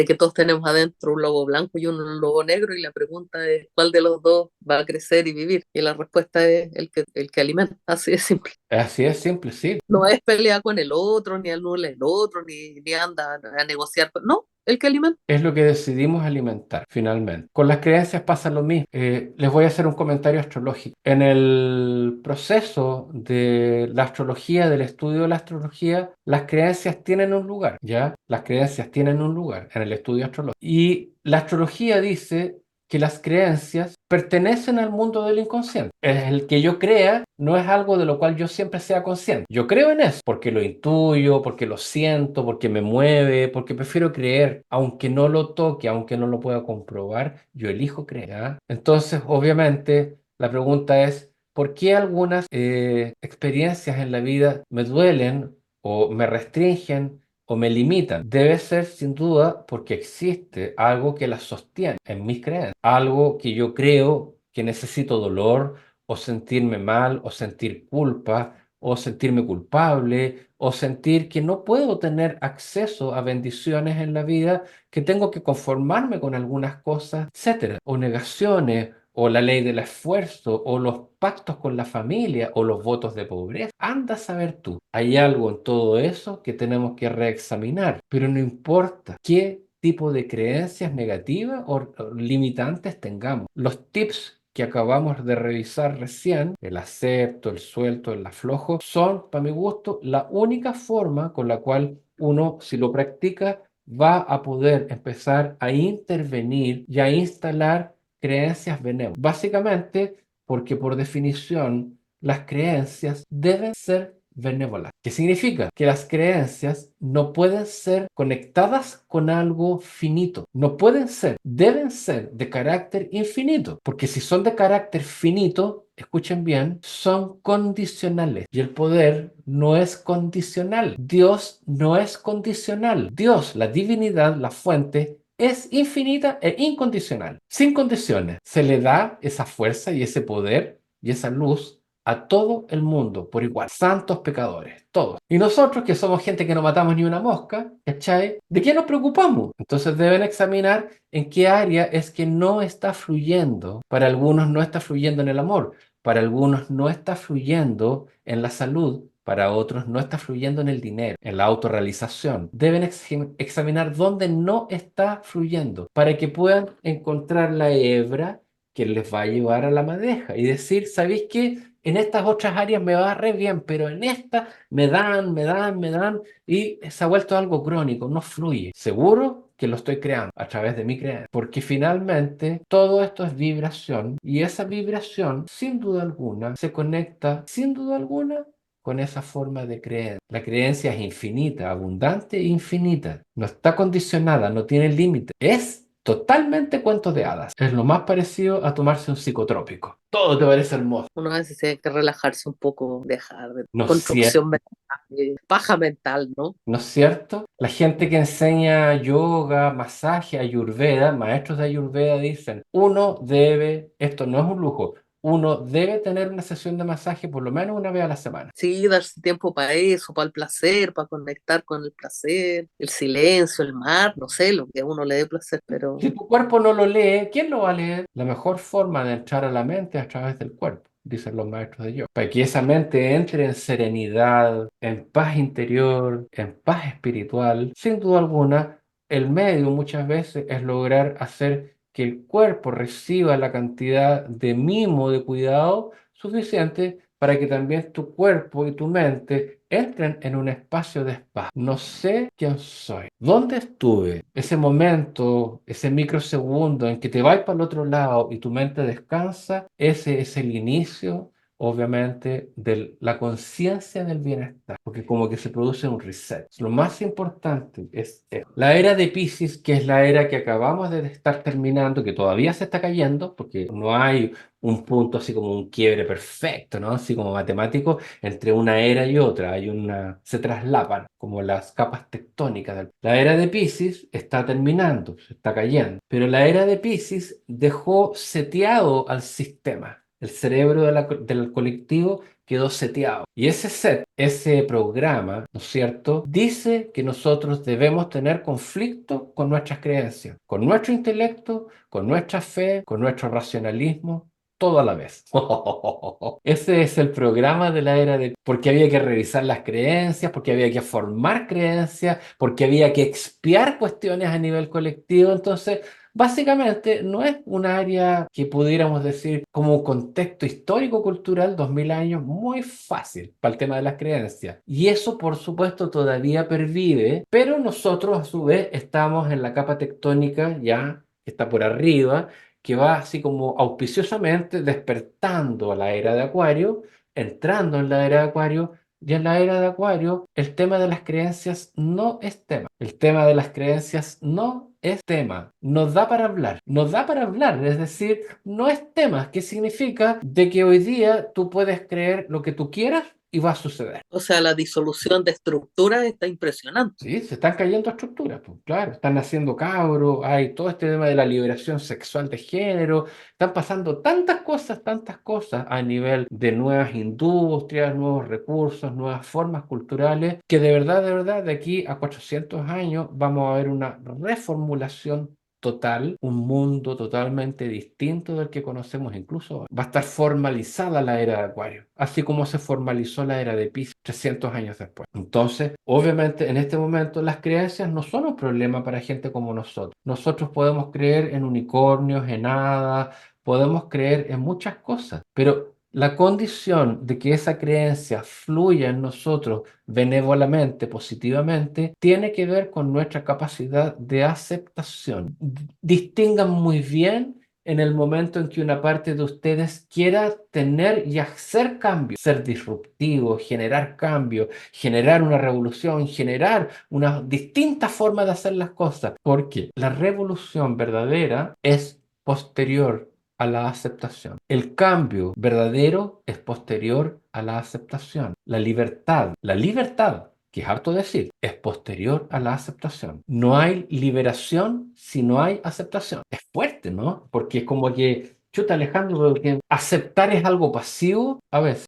que todos tenemos adentro un lobo blanco y un lobo negro, y la pregunta es cuál de los dos va a crecer y vivir. Y la respuesta es el que alimenta. Así de simple. Así es simple, sí. No es pelear con el otro, ni anula el otro, ni anda a negociar. No, el que alimenta. Es lo que decidimos alimentar, finalmente. Con las creencias pasa lo mismo. Les voy a hacer un comentario astrológico. En el proceso de la astrología, del estudio de la astrología, las creencias tienen un lugar, ¿ya? Las creencias tienen un lugar en el estudio astrológico. Y la astrología dice que las creencias pertenecen al mundo del inconsciente. El que yo crea no es algo de lo cual yo siempre sea consciente. Yo creo en eso porque lo intuyo, porque lo siento, porque me mueve, porque prefiero creer, aunque no lo toque, aunque no lo pueda comprobar, yo elijo creer. ¿Ah? Entonces, obviamente, la pregunta es, ¿por qué algunas experiencias en la vida me duelen o me restringen o me limitan? Debe ser sin duda porque existe algo que las sostiene en mis creencias, algo que yo creo que necesito dolor o sentirme mal o sentir culpa o sentirme culpable o sentir que no puedo tener acceso a bendiciones en la vida, que tengo que conformarme con algunas cosas, etcétera, o negaciones o la ley del esfuerzo, o los pactos con la familia, o los votos de pobreza. Anda a saber tú. Hay algo en todo eso que tenemos que reexaminar, pero no importa qué tipo de creencias negativas o limitantes tengamos. Los tips que acabamos de revisar recién, el acepto, el suelto, el aflojo, son, para mi gusto, la única forma con la cual uno, si lo practica, va a poder empezar a intervenir y a instalar creencias benévolas. Básicamente, porque por definición las creencias deben ser benévolas. ¿Qué significa? Que las creencias no pueden ser conectadas con algo finito. No pueden ser, deben ser de carácter infinito. Porque si son de carácter finito, escuchen bien, son condicionales. Y el poder no es condicional. Dios no es condicional. Dios, la divinidad, la fuente, es infinita e incondicional. Sin condiciones. Se le da esa fuerza y ese poder y esa luz a todo el mundo por igual, santos, pecadores, todos. Y nosotros, que somos gente que no matamos ni una mosca, ¿cachai? ¿De qué nos preocupamos? Entonces deben examinar en qué área es que no está fluyendo. Para algunos no está fluyendo en el amor, para algunos no está fluyendo en la salud, para otros no está fluyendo en el dinero, en la autorrealización. Deben examinar dónde no está fluyendo para que puedan encontrar la hebra que les va a llevar a la madeja y decir, ¿sabéis qué? En estas otras áreas me va re bien, pero en esta me dan y se ha vuelto algo crónico, no fluye. Seguro que lo estoy creando a través de mi creencia, porque finalmente todo esto es vibración y esa vibración, sin duda alguna, se conecta, sin duda alguna, con esa forma de creer. La creencia es infinita, abundante e infinita. No está condicionada, no tiene límite. Es totalmente cuento de hadas. Es lo más parecido a tomarse un psicotrópico. Todo te parece hermoso. Uno a veces tiene que relajarse un poco, dejar de ¿No es cierto? construcción mental, paja mental, ¿no? ¿No es cierto? La gente que enseña yoga, masaje, ayurveda, maestros de ayurveda dicen, uno debe, esto no es un lujo, uno debe tener una sesión de masaje por lo menos una vez a la semana. Sí, darse tiempo para eso, para el placer, para conectar con el placer, el silencio, el mar, no sé, lo que a uno le dé placer, pero Si tu cuerpo no lo lee, ¿quién lo va a leer? La mejor forma de entrar a la mente es a través del cuerpo, dicen los maestros de yoga. Para que esa mente entre en serenidad, en paz interior, en paz espiritual, sin duda alguna, el medio muchas veces es lograr hacer que el cuerpo reciba la cantidad de mimo, de cuidado suficiente para que también tu cuerpo y tu mente entren en un espacio de paz. No sé quién soy, dónde estuve, ese momento, ese microsegundo en que te vas para el otro lado y tu mente descansa, ese es el inicio, obviamente, de la conciencia del bienestar, porque como que se produce un reset. Lo más importante es esto. La era de Piscis, que es la era que acabamos de estar terminando, que todavía se está cayendo, porque no hay un punto así como un quiebre perfecto, ¿no? Así como matemático, entre una era y otra, se traslapan como las capas tectónicas. La era de Piscis está terminando, se está cayendo, pero la era de Piscis dejó seteado al sistema. El cerebro del colectivo quedó seteado. Y ese set, ese programa, ¿no es cierto?, dice que nosotros debemos tener conflicto con nuestras creencias, con nuestro intelecto, con nuestra fe, con nuestro racionalismo, todo a la vez. Ese es el programa de la era de... Porque había que revisar las creencias, porque había que formar creencias, porque había que expiar cuestiones a nivel colectivo. Entonces, básicamente, no es un área que pudiéramos decir como un contexto histórico-cultural, 2000 años, muy fácil para el tema de las creencias. Y eso, por supuesto, todavía pervive, pero nosotros, a su vez, estamos en la capa tectónica ya que está por arriba, que va así como auspiciosamente despertando a la era de Acuario, entrando en la era de Acuario, y en la era de Acuario el tema de las creencias no es tema. El tema de las creencias no es tema. Nos da para hablar. Nos da para hablar, es decir, no es tema, que significa de que hoy día tú puedes creer lo que tú quieras y va a suceder. o sea, la disolución de estructuras está impresionante. Sí, se están cayendo estructuras, pues claro, están naciendo cabros, hay todo este tema de la liberación sexual de género, están pasando tantas cosas a nivel de nuevas industrias, nuevos recursos, nuevas formas culturales, que de verdad, de aquí a 400 años vamos a ver una reformulación total, un mundo totalmente distinto del que conocemos incluso hoy. Va a estar formalizada la era de Acuario, así como se formalizó la era de Piscis 300 años después. Entonces, obviamente, en este momento las creencias no son un problema para gente como nosotros. Nosotros podemos creer en unicornios, en hadas, podemos creer en muchas cosas, pero la condición de que esa creencia fluya en nosotros benévolamente, positivamente, tiene que ver con nuestra capacidad de aceptación. Distingan muy bien en el momento en que una parte de ustedes quiera tener y hacer cambio, ser disruptivo, generar cambio, generar una revolución, generar una distinta forma de hacer las cosas, porque la revolución verdadera es posterior a la aceptación. El cambio verdadero es posterior a la aceptación. La libertad, que es harto decir, es posterior a la aceptación. No hay liberación si no hay aceptación. Es fuerte, ¿no? Porque es como que, chuta Alejandro, porque aceptar es algo pasivo. A veces,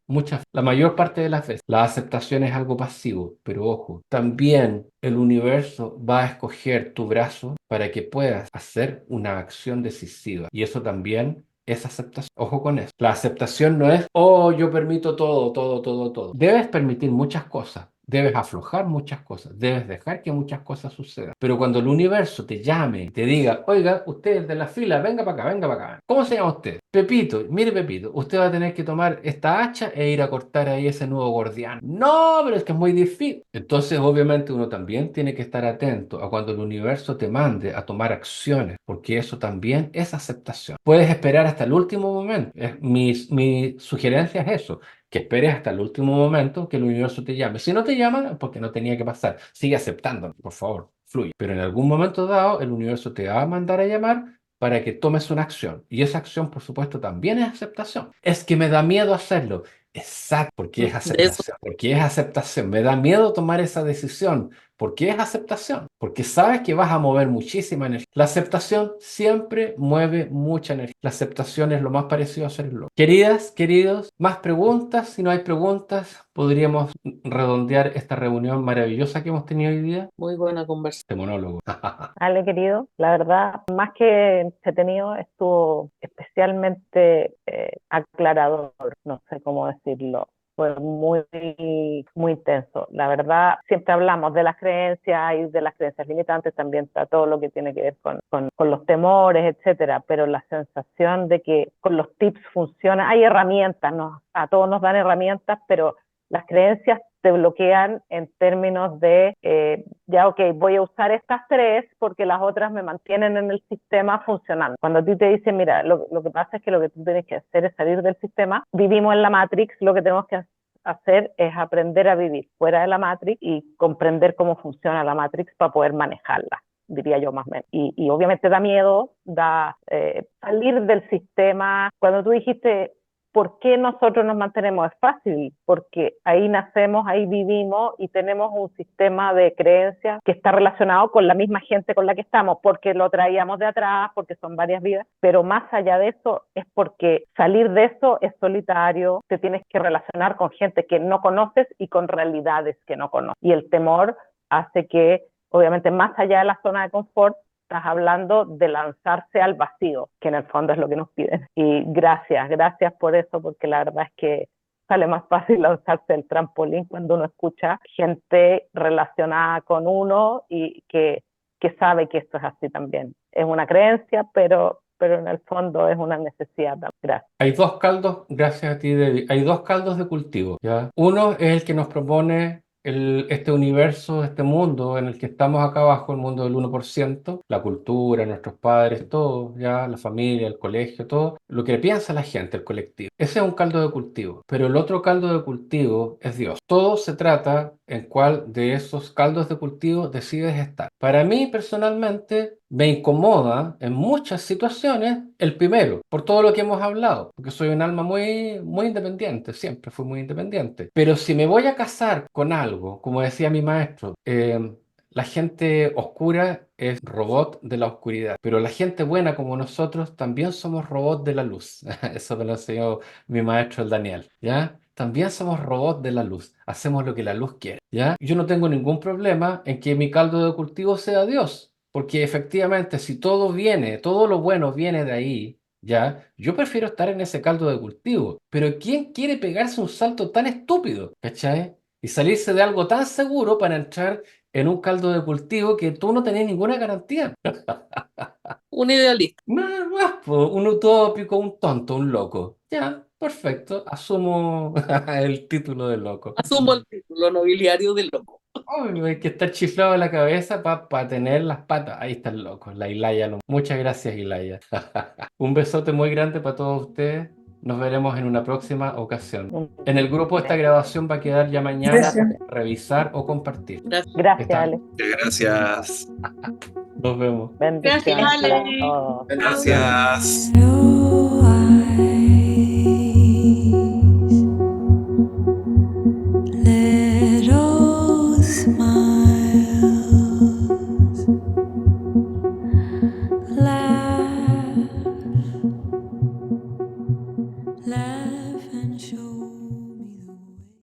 la mayor parte de las veces, la aceptación es algo pasivo. Pero ojo, también el universo va a escoger tu brazo para que puedas hacer una acción decisiva. Y eso también es aceptación. Ojo con eso. La aceptación no es, oh, yo permito todo, todo, todo, todo. Debes permitir muchas cosas. Debes aflojar muchas cosas, debes dejar que muchas cosas sucedan. Pero cuando el universo te llame y te diga, oiga, usted es de la fila, venga para acá, venga para acá. ¿Cómo se llama usted? Pepito, mire Pepito, usted va a tener que tomar esta hacha e ir a cortar ahí ese nuevo gordiano. No, pero es que es muy difícil. Entonces, obviamente, uno también tiene que estar atento a cuando el universo te mande a tomar acciones, porque eso también es aceptación. Puedes esperar hasta el último momento. Mi sugerencia es eso, que esperes hasta el último momento que el universo te llame. Si no te llama, porque no tenía que pasar. Sigue aceptándolo, por favor, fluye. Pero en algún momento dado, el universo te va a mandar a llamar para que tomes una acción. Y esa acción, por supuesto, también es aceptación. Es que me da miedo hacerlo. Exacto, porque es De eso, aceptación. Porque es aceptación. Me da miedo tomar esa decisión. Porque es aceptación. Porque sabes que vas a mover muchísima energía. La aceptación siempre mueve mucha energía. La aceptación es lo más parecido a hacerlo. Queridas, queridos, más preguntas. Si no hay preguntas, podríamos redondear esta reunión maravillosa que hemos tenido hoy día. muy buena conversación. Este monólogo. Ale, querido, la verdad, más que entretenido, estuvo especialmente aclarador, no sé cómo decirlo. Fue muy intenso. La verdad, siempre hablamos de las creencias y de las creencias limitantes, también está todo lo que tiene que ver con los temores, etcétera, pero la sensación de que con los tips funciona, hay herramientas, a todos nos dan herramientas, pero las creencias te bloquean en términos de, ya ok, voy a usar estas tres porque las otras me mantienen en el sistema funcionando. Cuando a ti te dicen, mira, lo que pasa es que lo que tú tienes que hacer es salir del sistema, vivimos en la Matrix, lo que tenemos que hacer es aprender a vivir fuera de la Matrix y comprender cómo funciona la Matrix para poder manejarla, diría yo más o menos. Y obviamente da miedo, salir del sistema. Cuando tú dijiste, ¿por qué nosotros nos mantenemos? Es fácil, porque ahí nacemos, ahí vivimos y tenemos un sistema de creencias que está relacionado con la misma gente con la que estamos, porque lo traíamos de atrás, porque son varias vidas, pero más allá de eso es porque salir de eso es solitario, te tienes que relacionar con gente que no conoces y con realidades que no conoces. Y el temor hace que, obviamente, más allá de la zona de confort, estás hablando de lanzarse al vacío, que en el fondo es lo que nos piden. Y gracias por eso, porque la verdad es que sale más fácil lanzarse el trampolín cuando uno escucha gente relacionada con uno y que sabe que esto es así también. Es una creencia, pero en el fondo es una necesidad también. Gracias. Hay dos caldos, gracias a ti, Debbie, hay dos caldos de cultivo, ¿ya? Uno es el que nos propone este universo, este mundo en el que estamos acá abajo, el mundo del 1%, la cultura, nuestros padres, todo, ya, la familia, el colegio, todo, lo que piensa la gente, el colectivo. Ese es un caldo de cultivo, pero el otro caldo de cultivo es Dios. Todo se trata en cuál de esos caldos de cultivo decides estar. Para mí, personalmente, me incomoda en muchas situaciones el primero, por todo lo que hemos hablado, porque soy un alma muy independiente, siempre fui muy independiente. Pero si me voy a casar con algo, como decía mi maestro, la gente oscura es robot de la oscuridad, pero la gente buena como nosotros también somos robot de la luz. Eso me lo enseñó mi maestro el Daniel, ¿ya? También somos robots de la luz, hacemos lo que la luz quiere, ¿ya? Yo no tengo ningún problema en que mi caldo de cultivo sea Dios. Porque efectivamente, si todo viene, todo lo bueno viene de ahí, ya, yo prefiero estar en ese caldo de cultivo. Pero ¿quién quiere pegarse un salto tan estúpido? ¿Cachai? Y salirse de algo tan seguro para entrar en un caldo de cultivo que tú no tenés ninguna garantía. Un idealista. Nada más, po, un utópico, un tonto, un loco. Ya, perfecto, asumo el título de loco. Asumo el título nobiliario de loco. Obvio, hay que estar chiflado en la cabeza para tener las patas. Ahí está el loco, la Ilaya. Muchas gracias, Ilaya. Un besote muy grande para todos ustedes. Nos veremos en una próxima ocasión. En el grupo esta grabación va a quedar ya mañana, Gracias. revisar o compartir. Gracias, Está. Ale. Gracias. Nos vemos. Bendiciones Ale. para todos. Gracias. Hello.